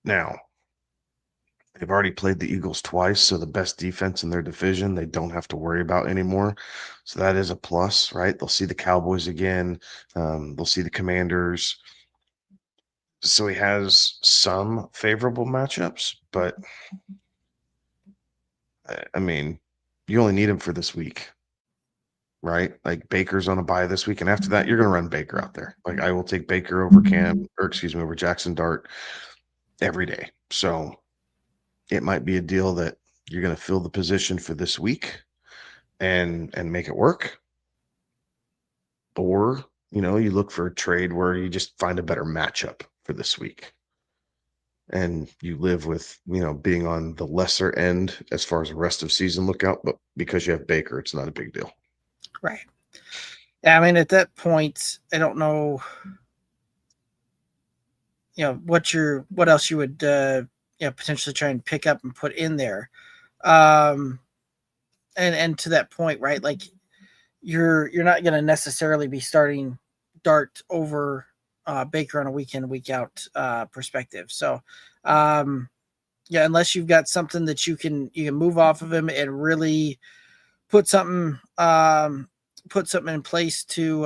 Now, they've already played the Eagles twice, so the best defense in their division they don't have to worry about anymore. So that is a plus, right? They'll see the Cowboys again. They'll see the Commanders. So he has some favorable matchups, but I mean, you only need him for this week, right? Like Baker's on a bye this week, and after that, you're going to run Baker out there. Like I will take Baker over over Jackson Dart every day. So it might be a deal that you're going to fill the position for this week and make it work, or you look for a trade where you just find a better matchup for this week. And you live with, being on the lesser end as far as the rest of season lookout, but because you have Baker, it's not a big deal. Right. Yeah, I mean, at that point, I don't know, what else you would, potentially try and pick up and put in there. And to that point, right, like you're not going to necessarily be starting Dart over Baker on a week in, week out perspective. So, unless you've got something that you can move off of him and really put something in place to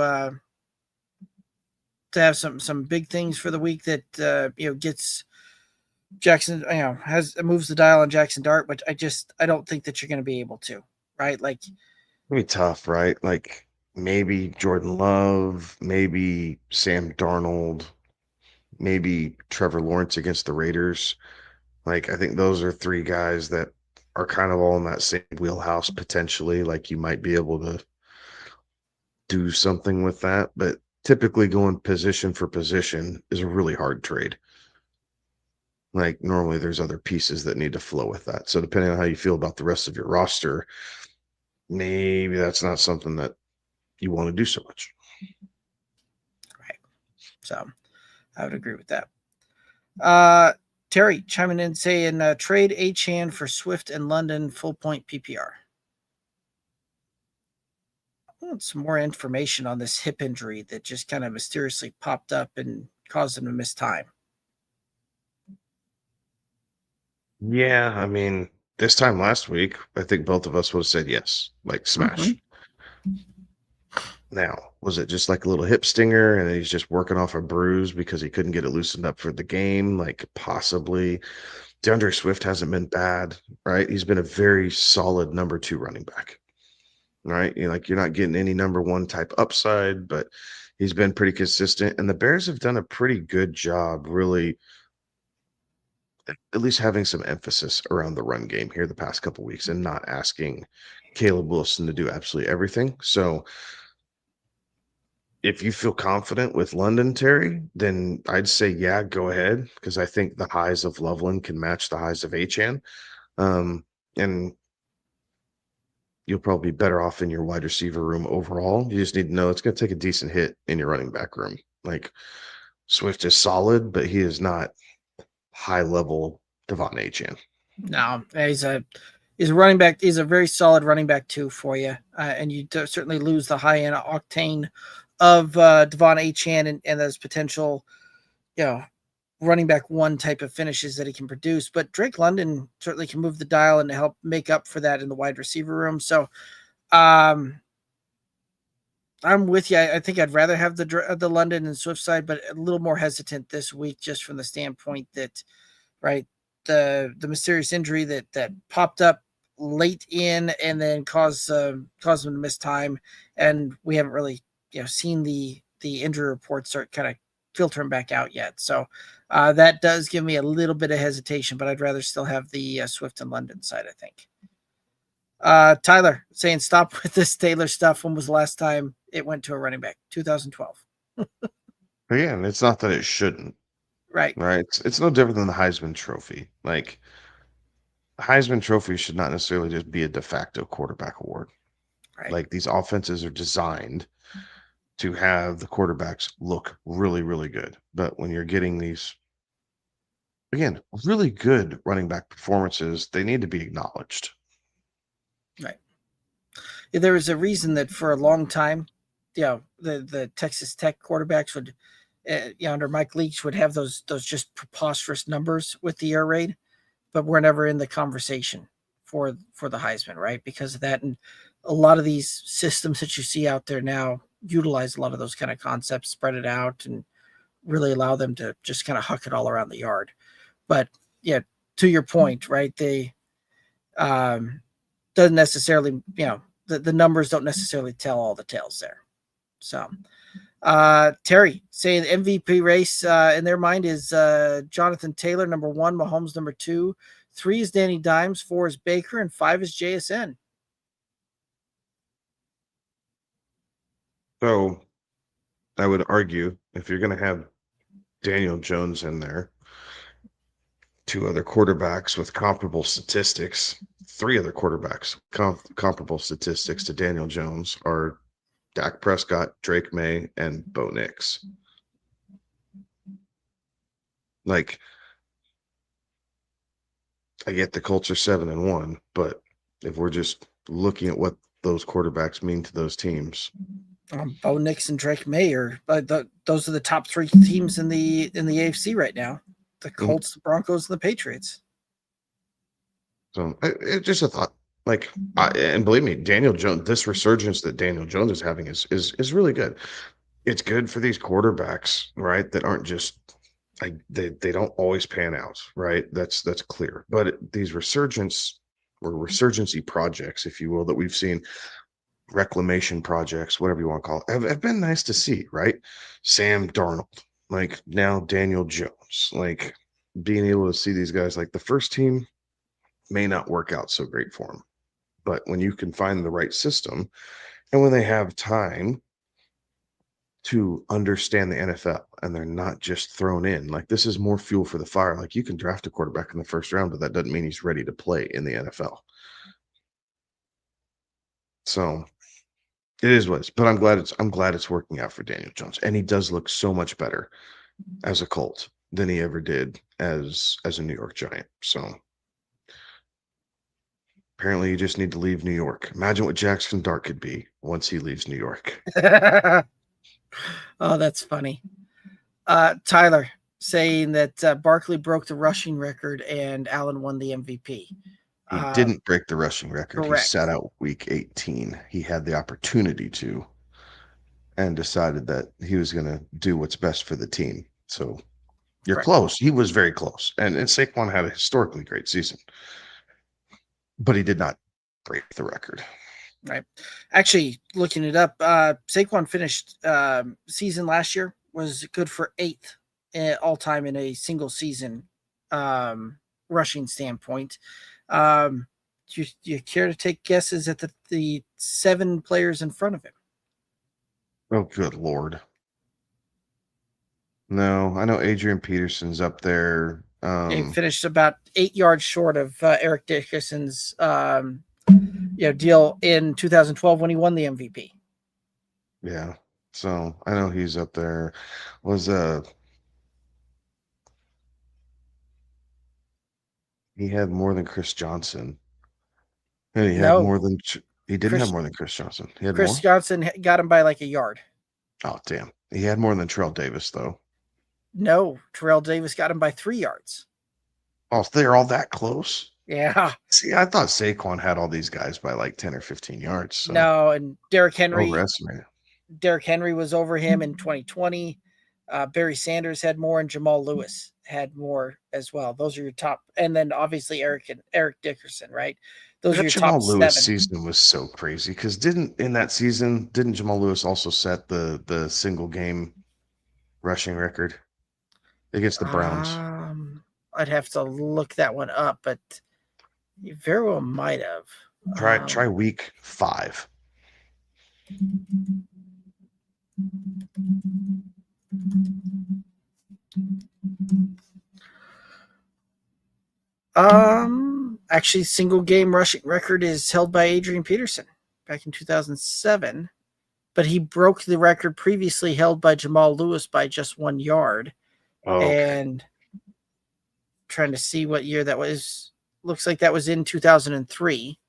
have some big things for the week that gets Jackson, moves the dial on Jackson Dart, which I don't think that you're going to be able to, right? Like, it'll be tough, right? Like maybe Jordan Love, maybe Sam Darnold, maybe Trevor Lawrence against the Raiders. Like I think those are three guys that are kind of all in that same wheelhouse potentially. Like you might be able to do something with that, but typically going position for position is a really hard trade. Like normally there's other pieces that need to flow with that. So depending on how you feel about the rest of your roster, maybe that's not something that you want to do so much. Right. So I would agree with that. Terry chiming in saying trade Achane for Swift and London full point PPR. I want some more information on this hip injury that just kind of mysteriously popped up and caused him to miss time. Yeah, I mean, this time last week, I think both of us would have said yes, like smash. Now, was it just like a little hip stinger and he's just working off a bruise because he couldn't get it loosened up for the game? Like possibly. DeAndre Swift hasn't been bad, right? He's been a very solid number 2 running back, right? You're not getting any number 1 type upside, but he's been pretty consistent. And the Bears have done a pretty good job, really, at least having some emphasis around the run game here the past couple of weeks and not asking Caleb Wilson to do absolutely everything. So if you feel confident with London, Terry, then I'd say, yeah, go ahead. Because I think the highs of Loveland can match the highs of Achane. And you'll probably be better off in your wide receiver room overall. You just need to know it's going to take a decent hit in your running back room. Like Swift is solid, but he is not high level Devon Achane. No, he's a running back. He's a very solid running back too for you. And you certainly lose the high end octane of Devon Achane and those potential, running back 1 type of finishes that he can produce. But Drake London certainly can move the dial and help make up for that in the wide receiver room. So I'm with you. I think I'd rather have the London and Swift side, but a little more hesitant this week, just from the standpoint that, right, the mysterious injury that popped up late in and then caused them to miss time, and we haven't really seen the injury reports start kind of filtering back out yet. So that does give me a little bit of hesitation, but I'd rather still have the Swift and London side, I think. Tyler saying stop with this Taylor stuff. When was the last time it went to a running back? 2012. But yeah, and it's not that it shouldn't. Right. Right. It's no different than the Heisman Trophy. Like, the Heisman Trophy should not necessarily just be a de facto quarterback award. Right. Like, these offenses are designed to have the quarterbacks look really, really good. But when you're getting these, again, really good running back performances, they need to be acknowledged. Right. There was a reason that for a long time, the Texas Tech quarterbacks would, under Mike Leach, would have those just preposterous numbers with the air raid, but we're never in the conversation for the Heisman, right? Because of that, and a lot of these systems that you see out there now utilize a lot of those kind of concepts, spread it out, and really allow them to just kind of huck it all around the yard. But yeah, to your point, right? They doesn't necessarily, the numbers don't necessarily tell all the tales there. So Terry saying the MVP race in their mind is Jonathan Taylor, number 1, Mahomes, number 2, 3 is Danny Dimes, 4 is Baker, and 5 is JSN. So I would argue if you're going to have Daniel Jones in there, 2 other quarterbacks with comparable statistics, 3 other quarterbacks comparable statistics to Daniel Jones are Dak Prescott, Drake May, and Bo Nix. Like, I get the Colts are 7-1, but if we're just looking at what those quarterbacks mean to those teams, Bo Nix and Drake May are those are the top 3 teams in the AFC right now: the Colts, the Broncos, and the Patriots. So it's just a thought. Like, and believe me, Daniel Jones, this resurgence that Daniel Jones is having is really good. It's good for these quarterbacks, right? That aren't just like they don't always pan out, right? That's clear. But these resurgency projects, if you will, that we've seen, reclamation projects, whatever you want to call it, have been nice to see, right? Sam Darnold, like now Daniel Jones, like being able to see these guys, like the first team may not work out so great for them, but when you can find the right system and when they have time to understand the NFL and they're not just thrown in, like this is more fuel for the fire. Like you can draft a quarterback in the first round, but that doesn't mean he's ready to play in the NFL. So it is what it is, but I'm glad it's working out for Daniel Jones, and he does look so much better as a Colt than he ever did as a New York Giant. So apparently, you just need to leave New York. Imagine what Jackson Dart could be once he leaves New York. Oh, that's funny. Tyler saying that Barkley broke the rushing record and Allen won the MVP. He didn't break the rushing record. Correct. He sat out week 18. He had the opportunity to and decided that he was going to do what's best for the team. So you're Correct. close. He was very close. And Saquon had a historically great season, but he did not break the record. Right. Actually, looking it up, Saquon finished season last year, was good for 8th all time in a single season rushing standpoint. Do you care to take guesses at the 7 players in front of him? Oh, good Lord. No, I know Adrian Peterson's up there. He finished about 8 yards short of Eric Dickerson's deal in 2012 when he won the MVP. Yeah. So I know he's up there. He had more than Chris Johnson. And he didn't have more than Chris Johnson. He had Chris more? Johnson got him by like a yard. Oh, damn. He had more than Terrell Davis, though. No, Terrell Davis got him by 3 yards. Oh, they're all that close? Yeah. See, I thought Saquon had all these guys by like 10 or 15 yards. So No, and Derrick Henry was over him in 2020. Barry Sanders had more, and Jamal Lewis had more as well. Those are your top, and then obviously Eric Dickerson, right? Those are That your top Jamal Lewis 7. season was so crazy because didn't Jamal Lewis also set the single game rushing record against the Browns? I'd have to look that one up, but you very well might have. Try week 5. Actually, single game rushing record is held by Adrian Peterson back in 2007, but he broke the record previously held by Jamal Lewis by just 1 yard. Oh, okay. And trying to see what year that was. Looks like that was in 2003,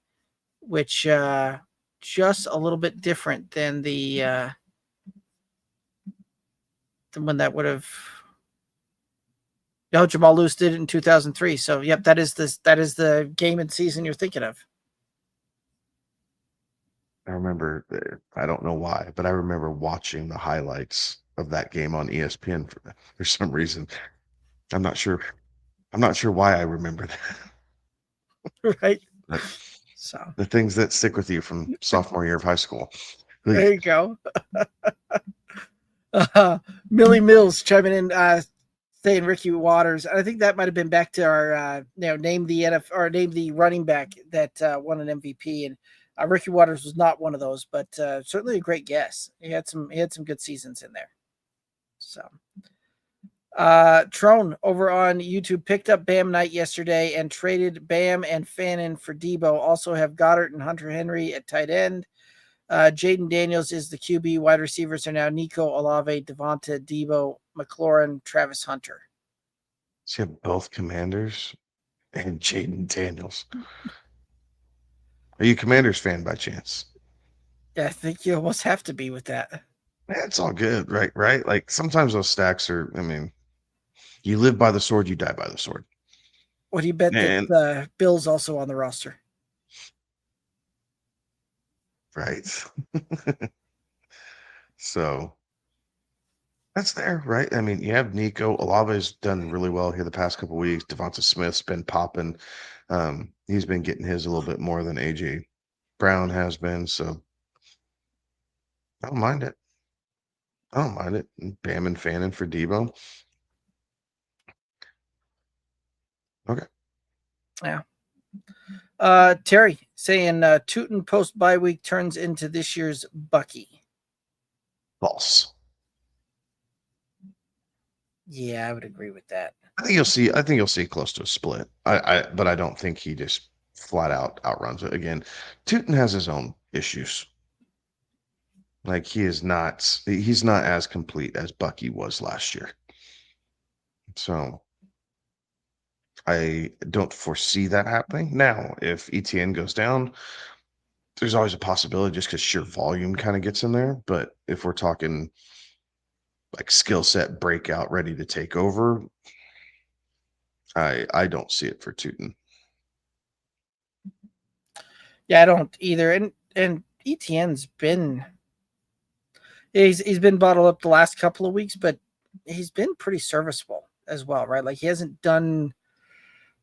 which just a little bit different than the than when that would have. No, Jamal Lewis did it in 2003. So, yep, that is the game and season you're thinking of. I remember, I don't know why, but I remember watching the highlights of that game on ESPN for some reason. I'm not sure. I'm not sure why I remember that. Right. But So, the things that stick with you from sophomore year of high school. there you go. Millie Mills chiming in, saying Ricky Waters. I think that might have been back to our name the NFL or name the running back that won an MVP, and Ricky Waters was not one of those, but certainly a great guess. He had some good seasons in there. So, Trone over on YouTube picked up Bam Knight yesterday and traded Bam and Fannin for Debo. Also have Goddard and Hunter Henry at tight end. Jaden Daniels is the QB. Wide receivers are now Nico Olave, Devonta, Debo, McLaurin, Travis Hunter. So you have both Commanders and Jaden Daniels. Are you a Commanders fan by chance? Yeah, I think you almost have to be with that. It's all good, right? Right? Like sometimes those stacks are, I mean, you live by the sword, you die by the sword. What do you bet that And the Bills also on the roster? right. So that's there, right? I mean, you have Nico. Olave's done really well here the past couple weeks. Devonta Smith's been popping. He's been getting his a little bit more than AJ Brown has been. So I don't mind it. I don't mind it. Bam and Fannin for Debo. Okay. Yeah. Terry saying Tootin post bye week turns into this year's Bucky. False. Yeah, I would agree with that. I think you'll see close to a split. But I don't think he just flat out outruns it again. Tootin has his own issues. Like he's not as complete as Bucky was last year. So I don't foresee that happening. Now, if ETN goes down, there's always a possibility just because sheer volume kind of gets in there. But if we're talking like skill set breakout ready to take over, I don't see it for Tootin. Yeah, I don't either. And ETN's been he's been bottled up the last couple of weeks, but he's been pretty serviceable as well, right? Like he hasn't done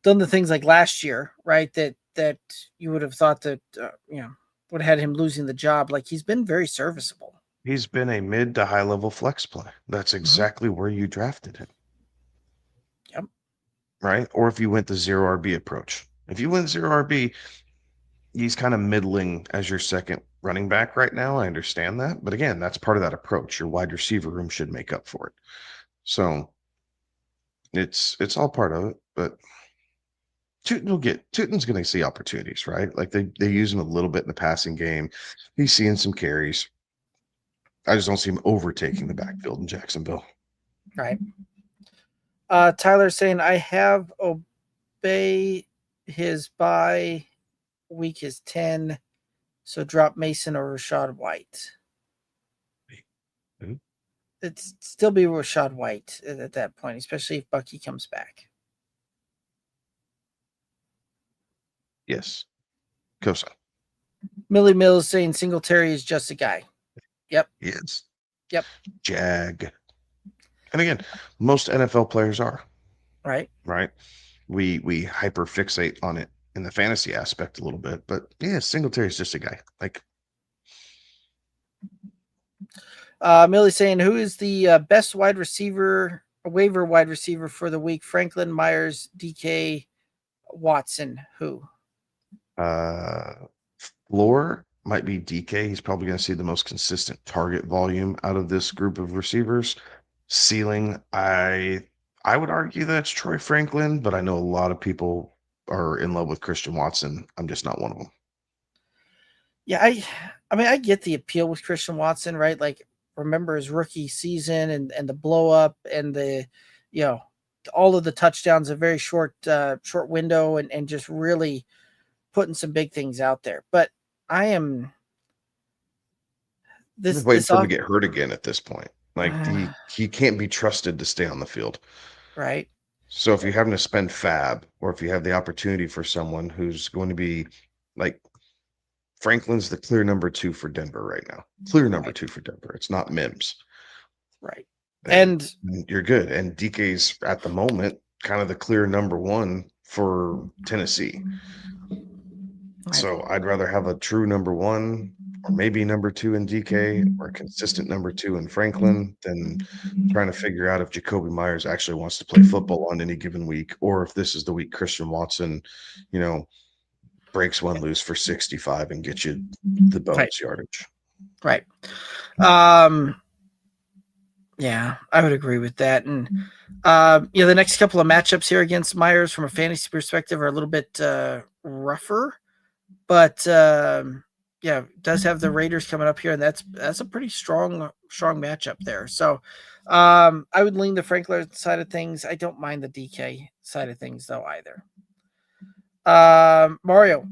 the things like last year, right? That you would have thought that would have had him losing the job. Like he's been very serviceable. He's been a mid to high level flex play. That's exactly where you drafted him. Yep. Right? Or if you went the zero RB approach. If you went zero RB, he's kind of middling as your second running back right now. I understand that. But again, that's part of that approach. Your wide receiver room should make up for it. So it's all part of it. But Tootin's going to see opportunities, right? Like they use him a little bit in the passing game. He's seeing some carries. I just don't see him overtaking the backfield in Jacksonville. Right. Tyler saying I have obey his bye week is 10, so drop Mason or Rashad White. Who? It'd still be Rashad White at that point, especially if Bucky comes back. Yes. Cosign. Millie Mills saying Singletary is just a guy. Yep. Yes. Yep. Jag. And again, most NFL players are. Right. We hyper fixate on it in the fantasy aspect a little bit, but yeah, Singletary is just a guy. Like, Millie saying, who is the best waiver wide receiver for the week? Franklin, Myers, DK, Watson. Who? Floor might be DK. He's probably going to see the most consistent target volume out of this group of receivers. Ceiling, I would argue that's Troy Franklin, but I know a lot of people are in love with Christian Watson. I'm just not one of them. Yeah, I mean, I get the appeal with Christian Watson, right? Like, remember his rookie season and the blow up and the, all of the touchdowns, a very short window and just really putting some big things out there. But I am Just waiting for him to get hurt again at this point. Like he can't be trusted to stay on the field. Right. So if you're having to spend fab, or if you have the opportunity for someone who's going to be like Franklin's the clear number 2 for Denver right now. Clear number 2 for Denver. It's not Mims. Right. And you're good. And DK's at the moment kind of the clear number 1 for Tennessee. Right. So I'd rather have a true number 1 or maybe number 2 in DK or a consistent number 2 in Franklin than trying to figure out if Jacoby Myers actually wants to play football on any given week, or if this is the week Christian Watson, breaks one loose for 65 and gets you the bonus yardage. Right. Yeah, I would agree with that. And the next couple of matchups here against Myers from a fantasy perspective are a little bit rougher, but does have the Raiders coming up here, and that's a pretty strong matchup there. So I would lean the Franklin side of things. I don't mind the DK side of things though either. Mario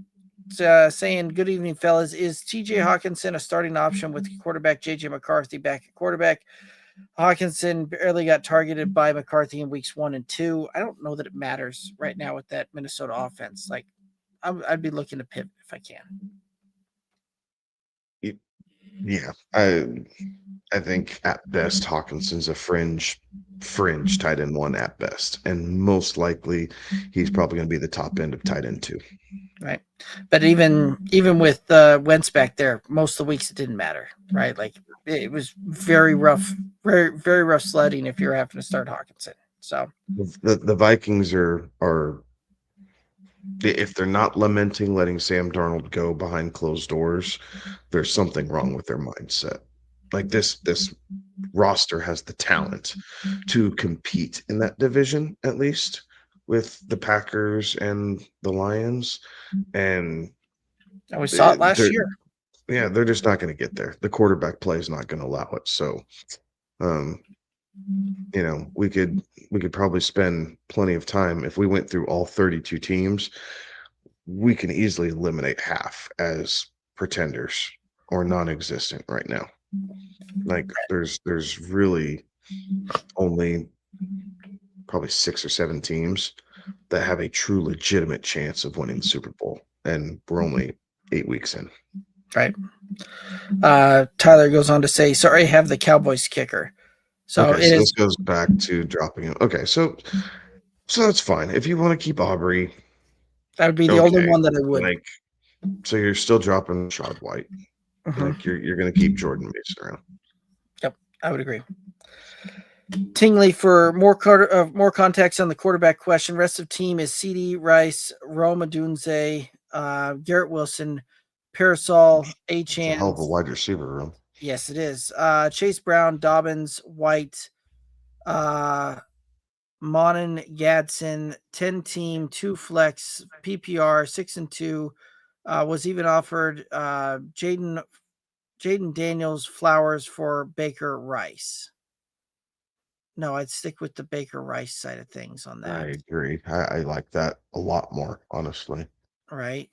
saying, good evening, fellas. Is TJ Hawkinson a starting option with quarterback JJ McCarthy back at quarterback? Hawkinson barely got targeted by McCarthy in weeks 1 and 2. I don't know that it matters right now with that Minnesota offense. Like, I'd be looking to pivot if I can. Yeah, I think at best Hawkinson's a fringe tight end 1 at best, and most likely he's probably going to be the top end of tight end 2. Right, but even with Wentz back there, most of the weeks it didn't matter, right? Like it was very rough, very very rough sledding if you're having to start Hawkinson. So the Vikings are if they're not lamenting letting Sam Darnold go behind closed doors, there's something wrong with their mindset. Like this roster has the talent to compete in that division, at least with the Packers and the Lions. And we saw it last year. Yeah, they're just not going to get there. The quarterback play is not going to allow it. So, we could probably spend plenty of time if we went through all 32 teams. We can easily eliminate half as pretenders or non-existent right now. Like there's really only probably 6 or 7 teams that have a true legitimate chance of winning the Super Bowl, and we're only 8 weeks in. Right. Tyler goes on to say, sorry, I have the Cowboys kicker. So okay, so this goes back to dropping him. Okay, so that's fine. If you want to keep Aubrey, that would be the only one that I would. Like, so you're still dropping Rashad White. Like you're going to keep Jordan Mason around. Yep, I would agree. Tingley, for more context on the quarterback question, rest of team is CD, Rice, Rome Odunze, Garrett Wilson, Parasol, Achane. Hell of a wide receiver room. Yes, it is. Chase Brown, Dobbins, White, Monin, Gadsden, 10 team, 2 flex, PPR, 6 and 2. Was even offered Jaden Daniels, Flowers for Baker Rice. No, I'd stick with the Baker Rice side of things on that. I agree. I like that a lot more, honestly. Right.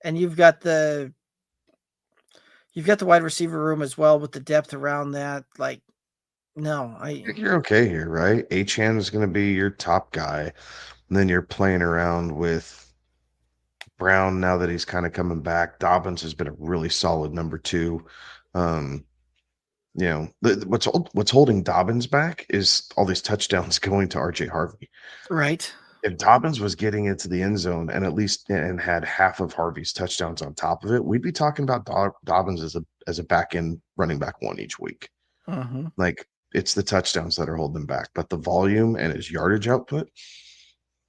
And you've got the wide receiver room as well with the depth around that. Like, no, you're okay here, right? Achane is going to be your top guy. And then you're playing around with Brown, now that he's kind of coming back. Dobbins has been a really solid number 2. What's holding Dobbins back is all these touchdowns going to RJ Harvey. Right. If Dobbins was getting into the end zone and had half of Harvey's touchdowns on top of it, we'd be talking about Dobbins as a back end running back 1 each week. Mm-hmm. Like, it's the touchdowns that are holding him back, but the volume and his yardage output,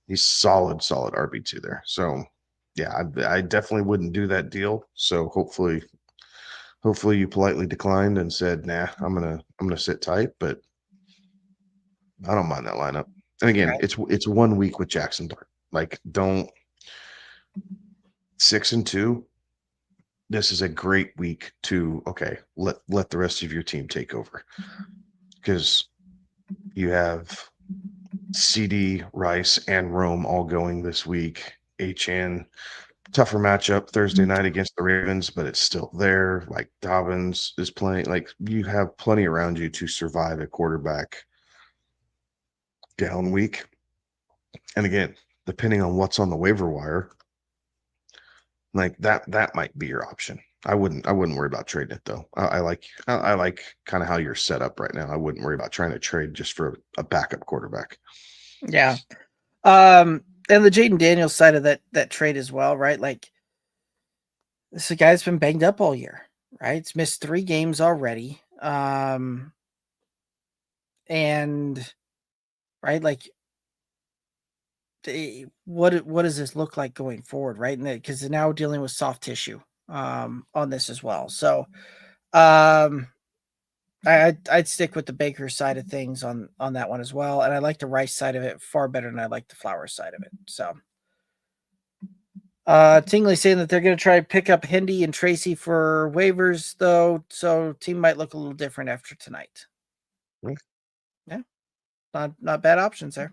he's solid RB2 there. So yeah, I definitely wouldn't do that deal. So hopefully you politely declined and said, nah, I'm gonna sit tight, but I don't mind that lineup. And again, Right. it's 1 week with Jackson Dart. Like, don't 6-2. This is a great week to let the rest of your team take over, because you have CD, Rice, and Rome all going this week. HN, tougher matchup Thursday night against the Ravens, but it's still there. Like, Dobbins is playing. Like, you have plenty around you to survive a quarterback down week. And again, depending on what's on the waiver wire, like that might be your option. I wouldn't worry about trading it though. I like kind of how you're set up right now. I wouldn't worry about trying to trade just for a backup quarterback. Yeah. And the Jaden Daniels side of that trade as well, right? Like, this is a guy that's been banged up all year, right? It's missed 3 games already. And right, like, what does this look like going forward, right? And because they're now dealing with soft tissue on this as well. So I'd stick with the Baker side of things on that one as well. And I like the Rice side of it far better than I like the Flowers side of it. So Tingley saying that they're going to try to pick up Hendy and Tracy for waivers, though, so team might look a little different after tonight. Yeah, not bad options there.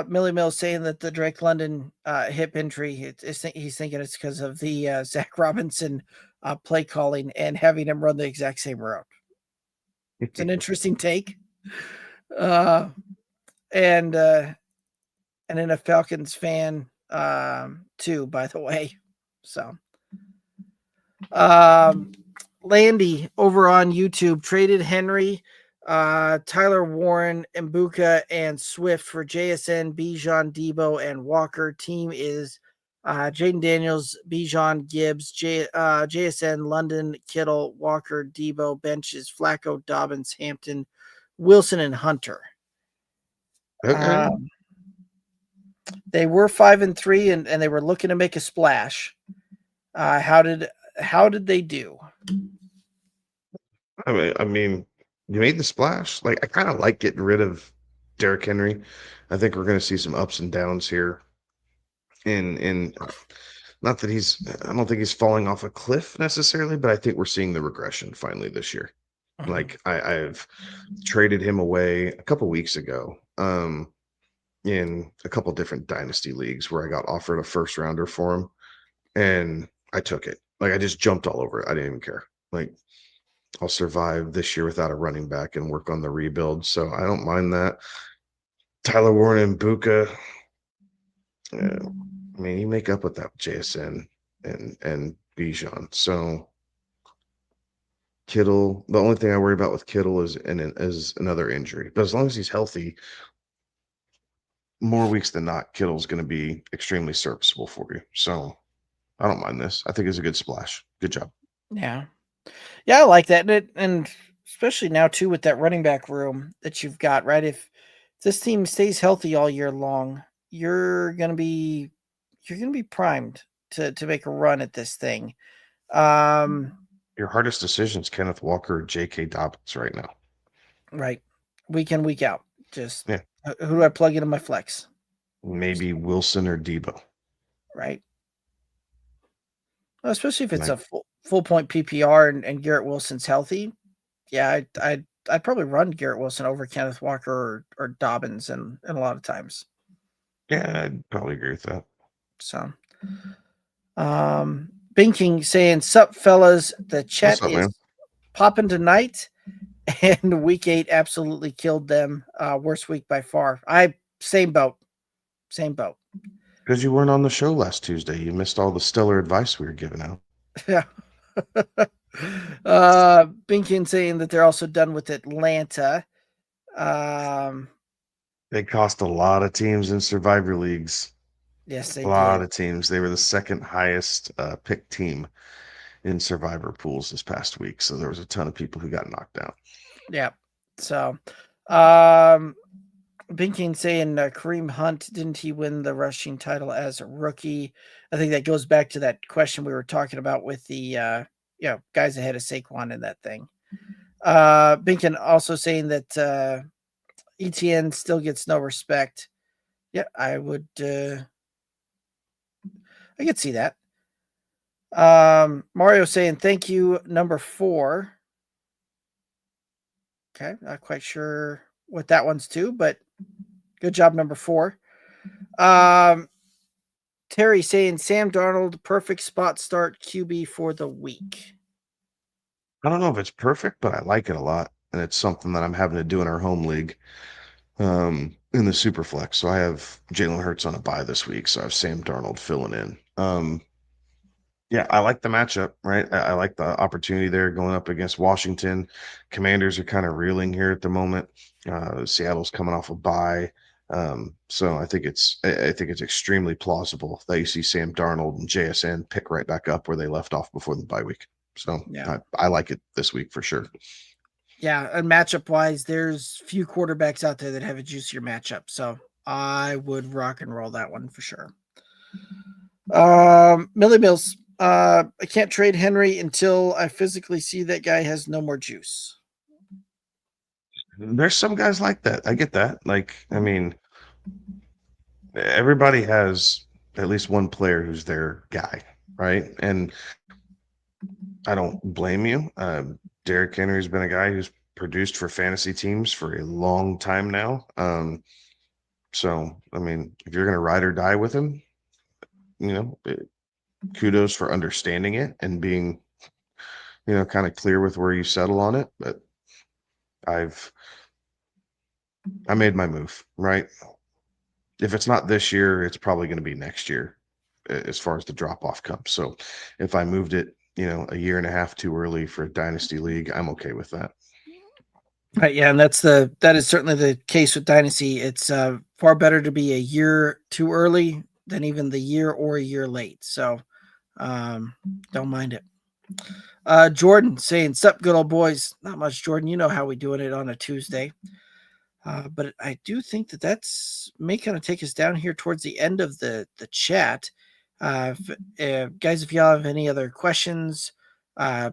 Millie Mills saying that the Drake London hip injury, he's thinking it's because of the Zach Robinson play calling and having him run the exact same route. It's an interesting take. And then a Falcons fan too, by the way. So Landy over on YouTube traded Henry, Tyler Warren, Mbuka, and Swift for JSN, Bijan, Debo, and Walker. Team is Jaden Daniels, Bijan, Gibbs, JSN, London, Kittle, Walker, Debo. Benches Flacco, Dobbins, Hampton, Wilson, and Hunter. Okay. They were 5-3, and they were looking to make a splash. How did they do? I mean, you made the splash. Like, I kind of like getting rid of Derrick Henry. I think we're going to see some ups and downs here. In not that I don't think he's falling off a cliff necessarily, but I think we're seeing the regression finally this year. Like, I've traded him away a couple weeks ago in a couple different dynasty leagues where I got offered a first rounder for him, and I took it. Like, I just jumped all over it. I didn't even care. Like, I'll survive this year without a running back and work on the rebuild, so I don't mind that. Tyler Warren and Buka, I mean, you make up with that JSN and Bijan. So Kittle, the only thing I worry about with Kittle is another injury. But as long as he's healthy, more weeks than not, Kittle's going to be extremely serviceable for you. So I don't mind this. I think it's a good splash. Good job. Yeah, I like that, and especially now too with that running back room that you've got. Right, if this team stays healthy all year long, you're gonna be primed to make a run at this thing. Your hardest decisions, Kenneth Walker or J.K. Dobbins right now. Right, week in, week out. Just Yeah. Who do I plug into my flex? Maybe Wilson or Debo. Right. Well, especially if it's a full point PPR and Garrett Wilson's healthy. Yeah, I'd probably run Garrett Wilson over Kenneth Walker or Dobbins and a lot of times. Yeah, I'd probably agree with that. So, Binking saying, "Sup, fellas? The chat What's up, is man? popping tonight, and week 8 absolutely killed them. Worst week by far. Same boat. Because you weren't on the show last Tuesday. You missed all the stellar advice we were giving out. Yeah. Binkin saying that they're also done with Atlanta. They cost a lot of teams in Survivor leagues. Yes, they A lot did. of teams. They were the second highest picked team in Survivor pools this past week. So there was a ton of people who got knocked out. Yeah. So, Binking saying Kareem Hunt, didn't he win the rushing title as a rookie? I think that goes back to that question we were talking about with the guys ahead of Saquon and that thing. Binkin also saying that ETN still gets no respect. Yeah, I could see that. Mario saying thank you, number 4. Okay, not quite sure what that one's to, but good job, number 4. Terry saying Sam Darnold, perfect spot start QB for the week. I don't know if it's perfect, but I like it a lot. And it's something that I'm having to do in our home league in the super flex. So I have Jalen Hurts on a bye this week. So I have Sam Darnold filling in. Yeah, I like the matchup, right? I like the opportunity there going up against Washington. Commanders are kind of reeling here at the moment. Seattle's coming off a bye. So I think it's extremely plausible that you see Sam Darnold and JSN pick right back up where they left off before the bye week. So Yeah. I like it this week for sure. Yeah, and matchup wise, there's few quarterbacks out there that have a juicier matchup. So I would rock and roll that one for sure. Millie Mills, I can't trade Henry until I physically see that guy has no more juice. There's some guys like that. I get that. Like, I mean, everybody has at least one player who's their guy, right? And I don't blame you. Derrick Henry's been a guy who's produced for fantasy teams for a long time now. So, I mean, if you're going to ride or die with him, kudos for understanding it and being, kind of clear with where you settle on it. But I made my move, right? If it's not this year, it's probably going to be next year as far as the drop off comes. So if I moved it, a year and a half too early for a dynasty league, I'm okay with that. Right, yeah, and that is certainly the case with Dynasty. It's far better to be a year too early than even the year or a year late. So don't mind it. Jordan saying, "Sup, good old boys." Not much, Jordan. You know how we doing it on a Tuesday. But I do think that's may kind of take us down here towards the end of the chat. Guys, if y'all have any other questions,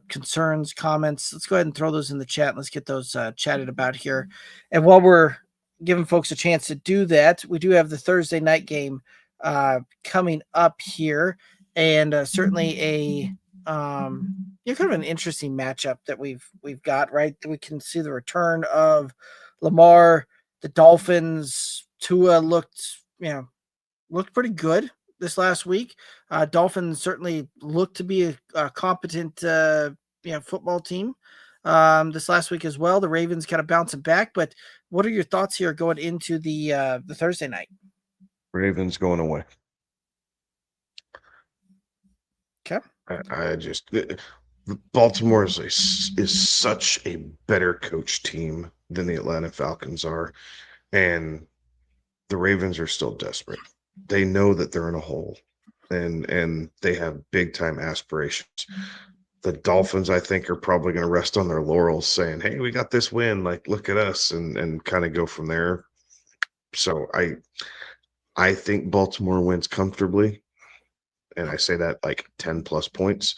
concerns, comments, let's go ahead and throw those in the chat. Let's get those chatted about here. And while we're giving folks a chance to do that, we do have the Thursday night game coming up here, and certainly a kind of an interesting matchup that we've got. Right, we can see the return of Lamar. The Dolphins. Tua looked pretty good this last week. Dolphins certainly looked to be a competent football team this last week as well. The Ravens kind of bouncing back, but what are your thoughts here going into the Thursday night? Ravens going away. Okay. I just Baltimore is such a better coach team than the Atlanta Falcons are, and the Ravens are still desperate. They know that they're in a hole, and they have big time aspirations. The Dolphins, I think, are probably going to rest on their laurels, saying, "Hey, we got this win. Like, look at us," and kind of go from there. So I think Baltimore wins comfortably, and I say that like 10 plus points.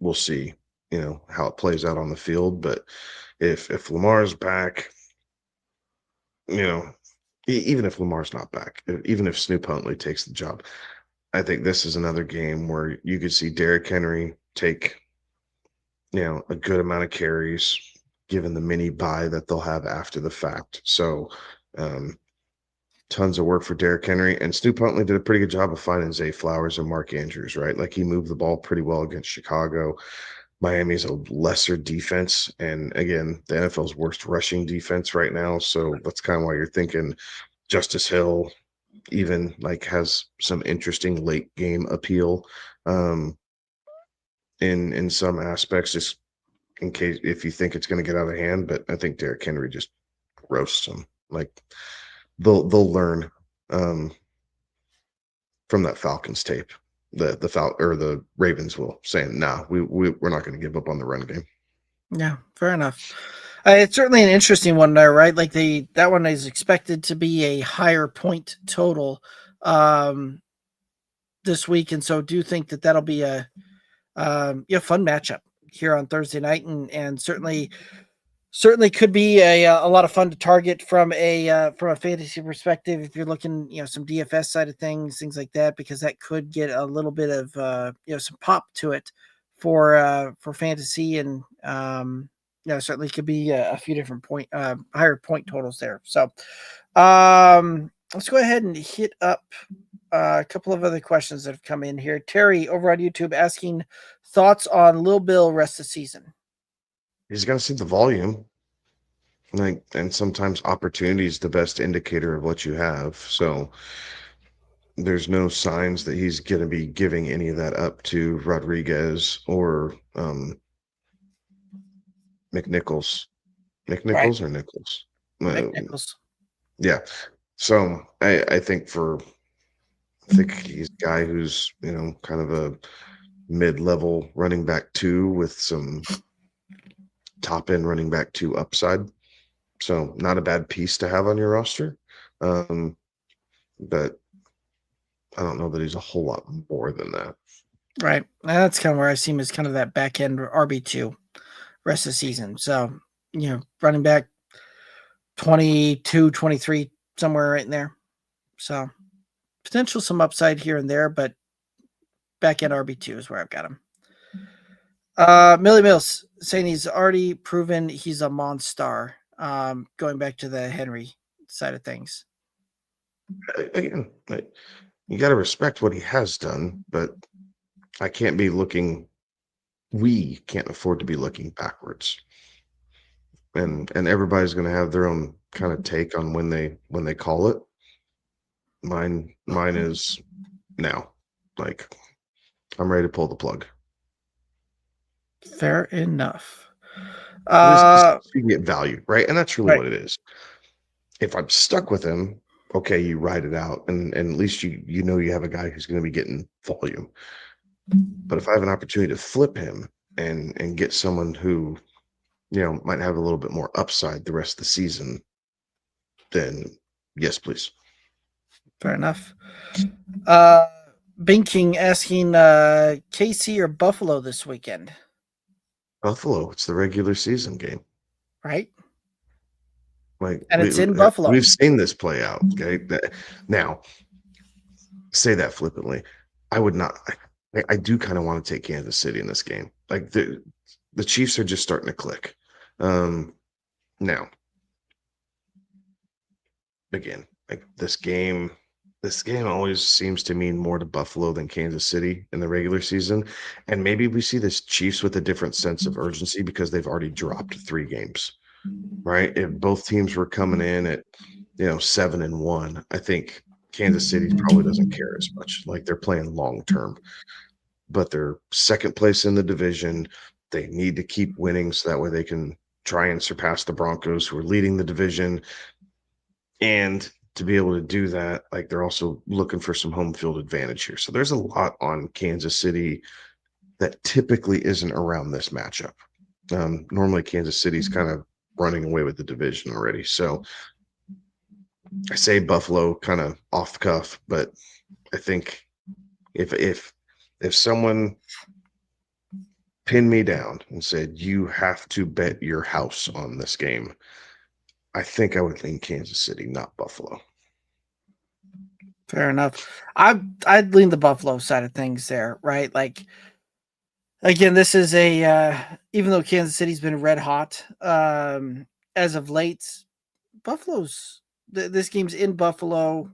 We'll see, how it plays out on the field. But if Lamar's back, even if Lamar's not back, even if Snoop Huntley takes the job, I think this is another game where you could see Derrick Henry take, a good amount of carries, given the mini bye that they'll have after the fact. So, tons of work for Derrick Henry, and Snoop Huntley did a pretty good job of finding Zay Flowers and Mark Andrews, right? Like, he moved the ball pretty well against Chicago. Miami's a lesser defense, and again, the NFL's worst rushing defense right now. So that's kind of why you're thinking Justice Hill, even like has some interesting late game appeal in some aspects, just in case if you think it's going to get out of hand. But I think Derrick Henry just roasts them. Like they'll learn from that Falcons tape. The Ravens will saying, "Nah, we're not going to give up on the run game." Yeah, fair enough. It's certainly an interesting one there, right? Like that one is expected to be a higher point total this week, and so do think that that'll be a fun matchup here on Thursday night, and certainly could be a lot of fun to target from a fantasy perspective if you're looking, some DFS side of things like that, because that could get a little bit of some pop to it for fantasy, and certainly could be a few different higher point totals there. So let's go ahead and hit up a couple of other questions that have come in here. Terry over on YouTube asking thoughts on Lil Bill rest of the season. He's going to see the volume, and sometimes opportunity is the best indicator of what you have. So there's no signs that he's going to be giving any of that up to Rodriguez or McNichols. McNichols or Nichols? McNichols. Yeah. So I think he's a guy who's, kind of a mid-level running back 2 with some top end running back 2 upside. So not a bad piece to have on your roster. But I don't know that he's a whole lot more than that. Right. That's kind of where I see him as kind of that back end RB2 rest of the season. So, running back 22, 23, somewhere right in there. So potential some upside here and there, but back end RB2 is where I've got him. Millie Mills saying he's already proven he's a monster. Going back to the Henry side of things. Again, you got to respect what he has done, but I can't be looking. We can't afford to be looking backwards. And everybody's going to have their own kind of take on when they call it. Mine is now. Like, I'm ready to pull the plug. Fair enough. You get value, right? And that's really right. what it is. If I'm stuck with him, okay, you ride it out, and at least you know you have a guy who's going to be getting volume. But if I have an opportunity to flip him and get someone who, might have a little bit more upside the rest of the season, then yes, please. Fair enough. Binking asking KC or Buffalo this weekend. Buffalo, it's the regular season game. Right. Like, and it's in Buffalo. We've seen this play out. Okay. Now, say that flippantly. I would not. I do kind of want to take Kansas City in this game. Like the Chiefs are just starting to click. Now, again, like this game always seems to mean more to Buffalo than Kansas City in the regular season. And maybe we see this Chiefs with a different sense of urgency because they've already dropped 3 games, right? If both teams were coming in at, 7-1, I think Kansas City probably doesn't care as much. Like they're playing long-term, but they're second place in the division. They need to keep winning so that way they can try and surpass the Broncos, who are leading the division. And to be able to do that, like they're also looking for some home field advantage here. So there's a lot on Kansas City that typically isn't around this matchup. Normally Kansas City's kind of running away with the division already. So I say Buffalo kind of off the cuff, but I think if someone pinned me down and said, you have to bet your house on this game, I think I would lean Kansas City, not Buffalo. Fair enough. I'd lean the Buffalo side of things there, right? Like, again, this is even though Kansas City's been red hot as of late, this game's in Buffalo.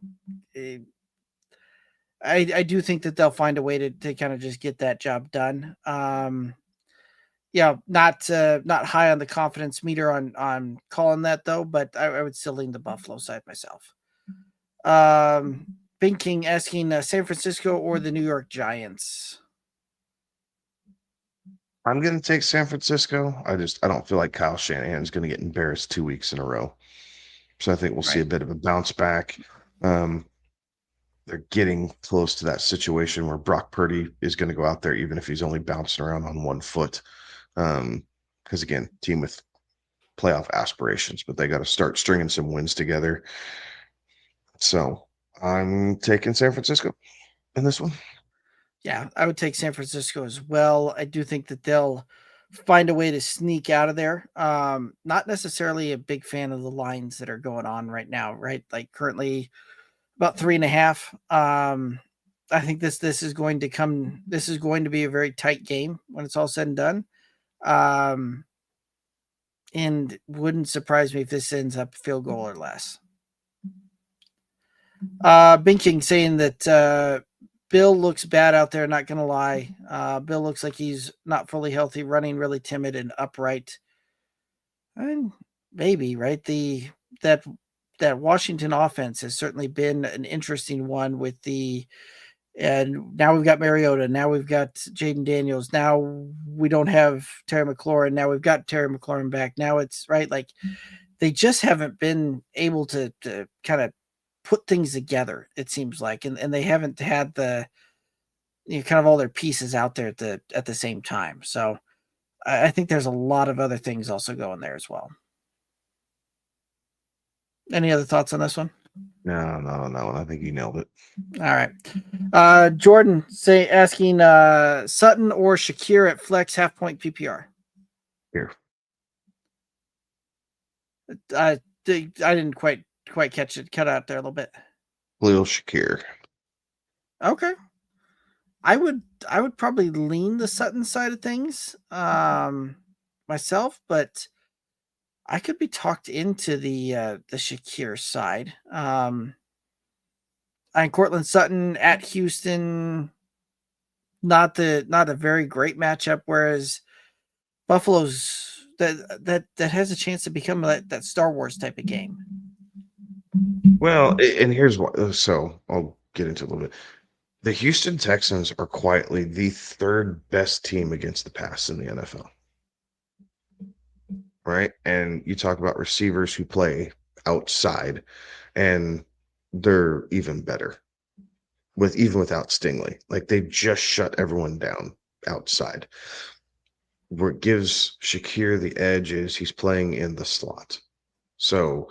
I do think that they'll find a way to kind of just get that job done. Not high on the confidence meter on calling that though, but I would still lean the Buffalo side myself. Bing King asking San Francisco or the New York Giants. I'm going to take San Francisco. I don't feel like Kyle Shanahan's going to get embarrassed 2 weeks in a row. So I think we'll see a bit of a bounce back. They're getting close to that situation where Brock Purdy is going to go out there, even if he's only bouncing around on 1 foot. Because again, team with playoff aspirations, but they got to start stringing some wins together. So I'm taking San Francisco in this one. Yeah, I would take San Francisco as well. I do think that they'll find a way to sneak out of there. Not necessarily a big fan of the lines that are going on right now, right? Like currently about 3.5. I think this is going to be a very tight game when it's all said and done. And wouldn't surprise me if this ends up field goal or less. Binking saying that Bill looks bad out there, not going to lie. Bill looks like he's not fully healthy, running really timid and upright. And maybe, right? That Washington offense has certainly been an interesting one with and now we've got Mariota. Now we've got Jaden Daniels. Now we don't have Terry McLaurin. Now we've got Terry McLaurin back. Now it's right. Like they just haven't been able to kind of put things together, it seems like, and they haven't had the kind of all their pieces out there at the same time. So I think there's a lot of other things also going there as well. Any other thoughts on this one? No, not on that one. I think you nailed it. All right. Jordan asking Sutton or Shakir at flex half point PPR. Here. I didn't quite catch it. Cut out there a little bit. Lil Shakir. Okay. I would probably lean the Sutton side of things myself, but I could be talked into the Shakir side. And Cortland Sutton at Houston, not a very great matchup, whereas Buffalo's that has a chance to become that Star Wars type of game. Well, and here's what. So I'll get into a little bit. The Houston Texans are quietly the 3rd best team against the pass in the NFL. Right? And you talk about receivers who play outside, and they're even better even without Stingley. Like they just shut everyone down outside. Where it gives Shakir the edge is he's playing in the slot. So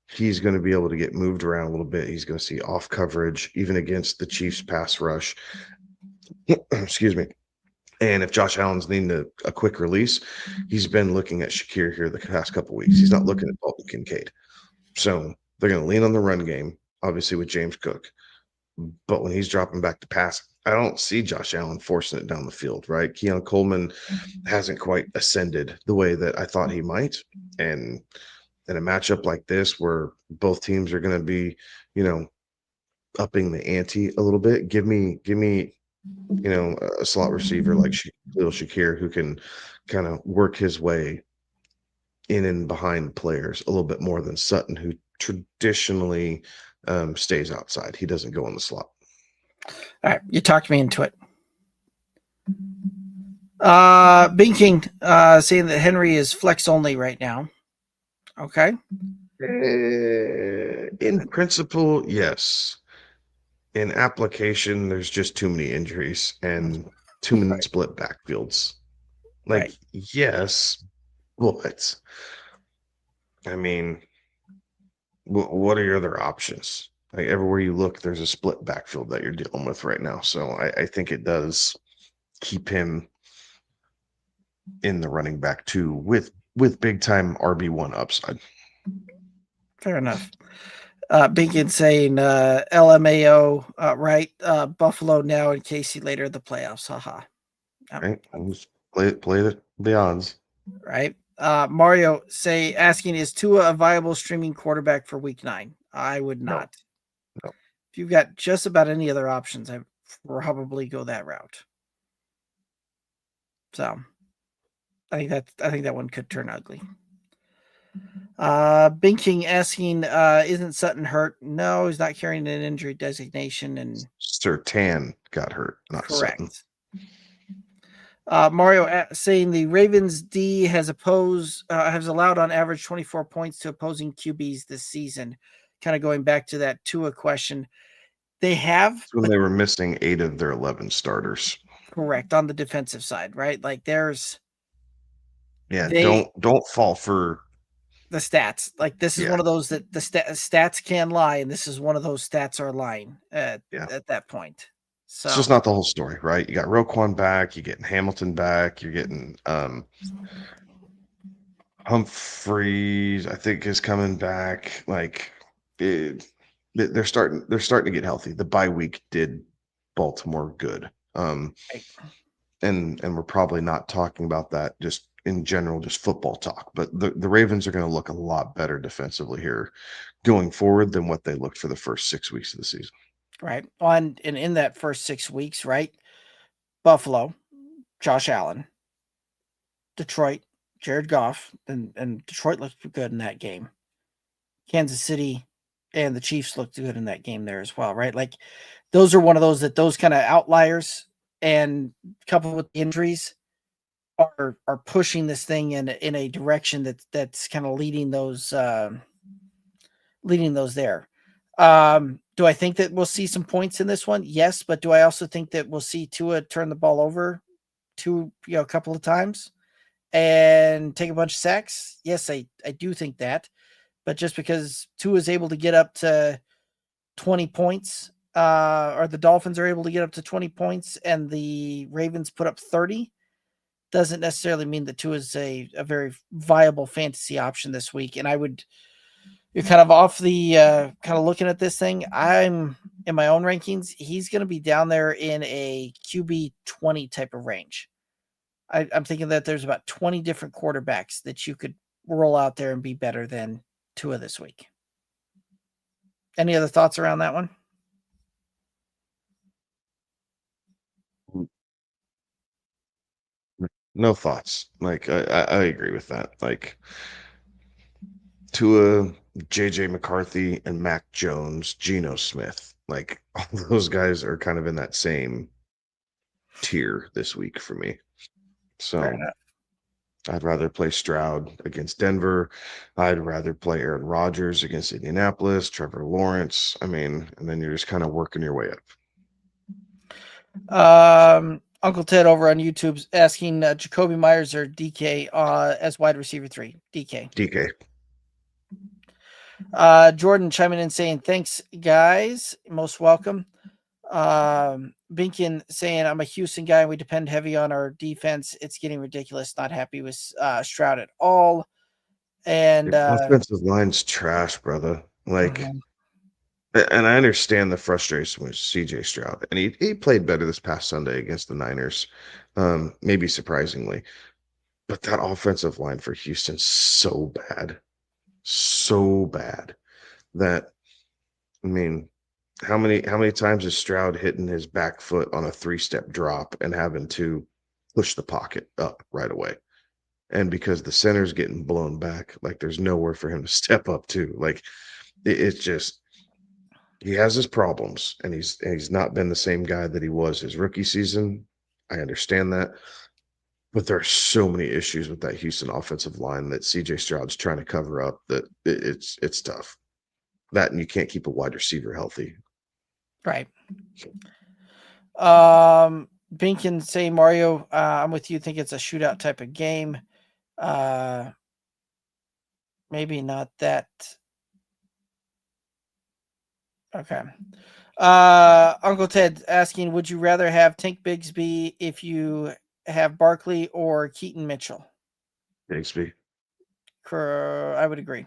he's going to be able to get moved around a little bit. He's going to see off coverage, even against the Chiefs pass rush. Excuse me. And if Josh Allen's needing a quick release, he's been looking at Shakir here the past couple of weeks. He's not looking at Dalton Kincaid. So they're going to lean on the run game, obviously with James Cook. But when he's dropping back to pass, I don't see Josh Allen forcing it down the field, right? Keon Coleman hasn't quite ascended the way that I thought he might. And in a matchup like this where both teams are going to be, upping the ante a little bit, give me, a slot receiver like Lil Shakir who can kind of work his way in and behind players a little bit more than Sutton, who traditionally stays outside. He doesn't go in the slot. All right, you talked me into it. Binking saying that Henry is flex only right now. Okay. In principle, yes. In application, there's just too many injuries and too many split backfields. Like, yes, but I mean, what are your other options? Like everywhere you look, there's a split backfield that you're dealing with right now. So I think it does keep him in the running back too, with big time RB1 upside. Fair enough. Bacon saying LMAO, right? Buffalo now and Casey later in the playoffs. Haha. Right. I'll just play the odds. Right. Mario asking, is Tua a viable streaming quarterback for week 9? I would not. No. If you've got just about any other options, I'd probably go that route. So I think that one could turn ugly. Binking asking, isn't Sutton hurt? No, he's not carrying an injury designation. And Sertan got hurt, not Sutton. correct. Mario saying the Ravens D has allowed on average 24 points to opposing QBs this season. Kind of going back to that Tua question. They have, That's when they were missing 8 of their 11 starters. correct, on the defensive side, right? Like there's don't fall for the stats. Like this is one of those that the stats can lie, and this is one of those stats are lying at that point. So it's just not the whole story, right? You got Roquan back, you're getting Hamilton back, you're getting Humphreys, I think, is coming back. Like they're starting to get healthy. The bye week did Baltimore good. And we're probably not talking about that just in general, just football talk, but the Ravens are going to look a lot better defensively here going forward than what they looked for the first 6 weeks of the season. Right. And in that first 6 weeks, right? Buffalo, Josh Allen, Detroit, Jared Goff, and Detroit looked good in that game. Kansas City and the Chiefs looked good in that game there as well, right? Like those are one of those kind of outliers, and coupled with injuries are pushing this thing in a direction that's kind of leading those there. Do I think that we'll see some points in this one? Yes, but do I also think that we'll see Tua turn the ball over a couple of times and take a bunch of sacks? Yes, I do think that. But just because Tua is able to get up to 20 points, or the Dolphins are able to get up to 20 points and the Ravens put up 30, doesn't necessarily mean that Tua is a very viable fantasy option this week. And you're kind of off the kind of looking at this thing. I'm in my own rankings. He's going to be down there in a QB 20 type of range. I'm thinking that there's about 20 different quarterbacks that you could roll out there and be better than Tua this week. Any other thoughts around that one? No thoughts. Like I agree with that. Like Tua, JJ McCarthy, and Mac Jones, Geno Smith, like all those guys are kind of in that same tier this week for me. So I'd rather play Stroud against Denver. I'd rather play Aaron Rodgers against Indianapolis, Trevor Lawrence. I mean, and then you're just kind of working your way up. Uncle Ted over on YouTube's asking Jacoby Myers or DK as wide receiver 3. DK. Jordan chiming in saying, thanks, guys. Most welcome. Binkin saying, I'm a Houston guy and we depend heavy on our defense. It's getting ridiculous. Not happy with Stroud at all. And offensive line's trash, brother. Like, and I understand the frustration with CJ Stroud, and he played better this past Sunday against the Niners, maybe surprisingly. But that offensive line for Houston's so bad that, I mean, how many times is Stroud hitting his back foot on a 3-step drop and having to push the pocket up right away? And because the center's getting blown back, like there's nowhere for him to step up to. Like it's just, he has his problems, and he's not been the same guy that he was his rookie season. I understand that. But there are so many issues with that Houston offensive line that CJ Stroud's trying to cover up that it's tough. That, and you can't keep a wide receiver healthy. Right. Binkin say, Mario, I'm with you. Think it's a shootout type of game. Maybe not that. Okay. Uncle Ted asking, would you rather have Tank Bigsby if you have Barkley or Keaton Mitchell? Bigsby. I would agree.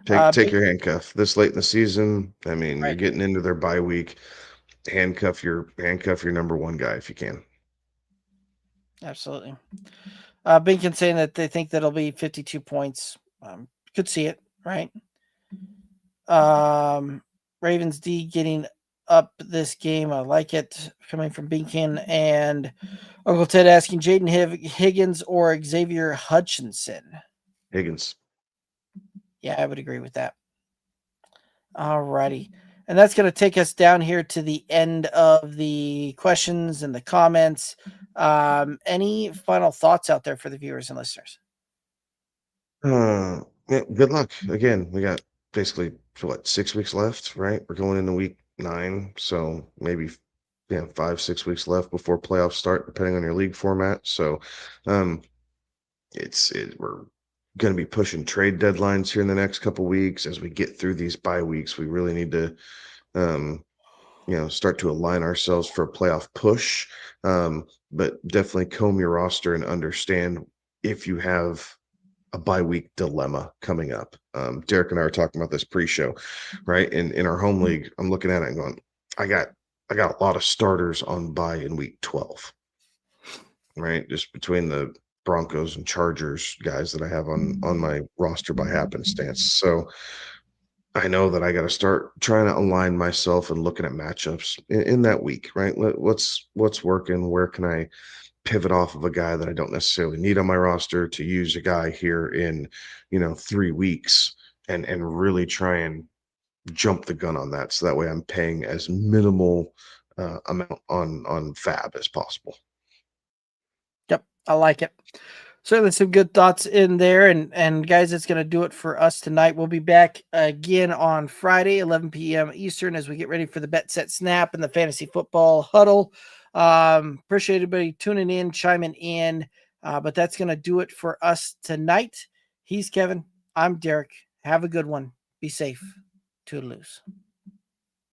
Take your handcuff this late in the season. I mean, You're getting into their bye week. Handcuff your number one guy if you can. Absolutely. Binkin saying that they think that'll be 52 points. Could see it, right? Ravens D getting up this game. I like it, coming from Binkin. And Uncle Ted asking, Jaden Higgins or Xavier Hutchinson? Higgins. Yeah, I would agree with that. All righty. And that's going to take us down here to the end of the questions and the comments. Any final thoughts out there for the viewers and listeners? Yeah, good luck. Again, we got basically what, 6 weeks left, right? We're going into week 9, so maybe 5, 6 weeks left before playoffs start, depending on your league format. So, um, we're going to be pushing trade deadlines here in the next couple weeks. As we get through these bye weeks, we really need to, um, start to align ourselves for a playoff push. But definitely comb your roster and understand if you have a bye week dilemma coming up. Derek and I are talking about this pre-show, right? In our home league, I'm looking at it and going, I got a lot of starters on bye in week 12, right? Just between the Broncos and Chargers guys that I have on my roster by happenstance. So I know that I got to start trying to align myself and looking at matchups in that week, right? What's working? Where can I pivot off of a guy that I don't necessarily need on my roster to use a guy here in, 3 weeks, and really try and jump the gun on that. So that way I'm paying as minimal amount on fab as possible. Yep, I like it. Certainly some good thoughts in there. And guys, it's going to do it for us tonight. We'll be back again on Friday, 11 p.m. Eastern, as we get ready for the Bet Set Snap and the Fantasy Football Huddle. Appreciate everybody tuning in, chiming in. But that's going to do it for us tonight. He's Kevin. I'm Derek. Have a good one. Be safe. Toodaloos.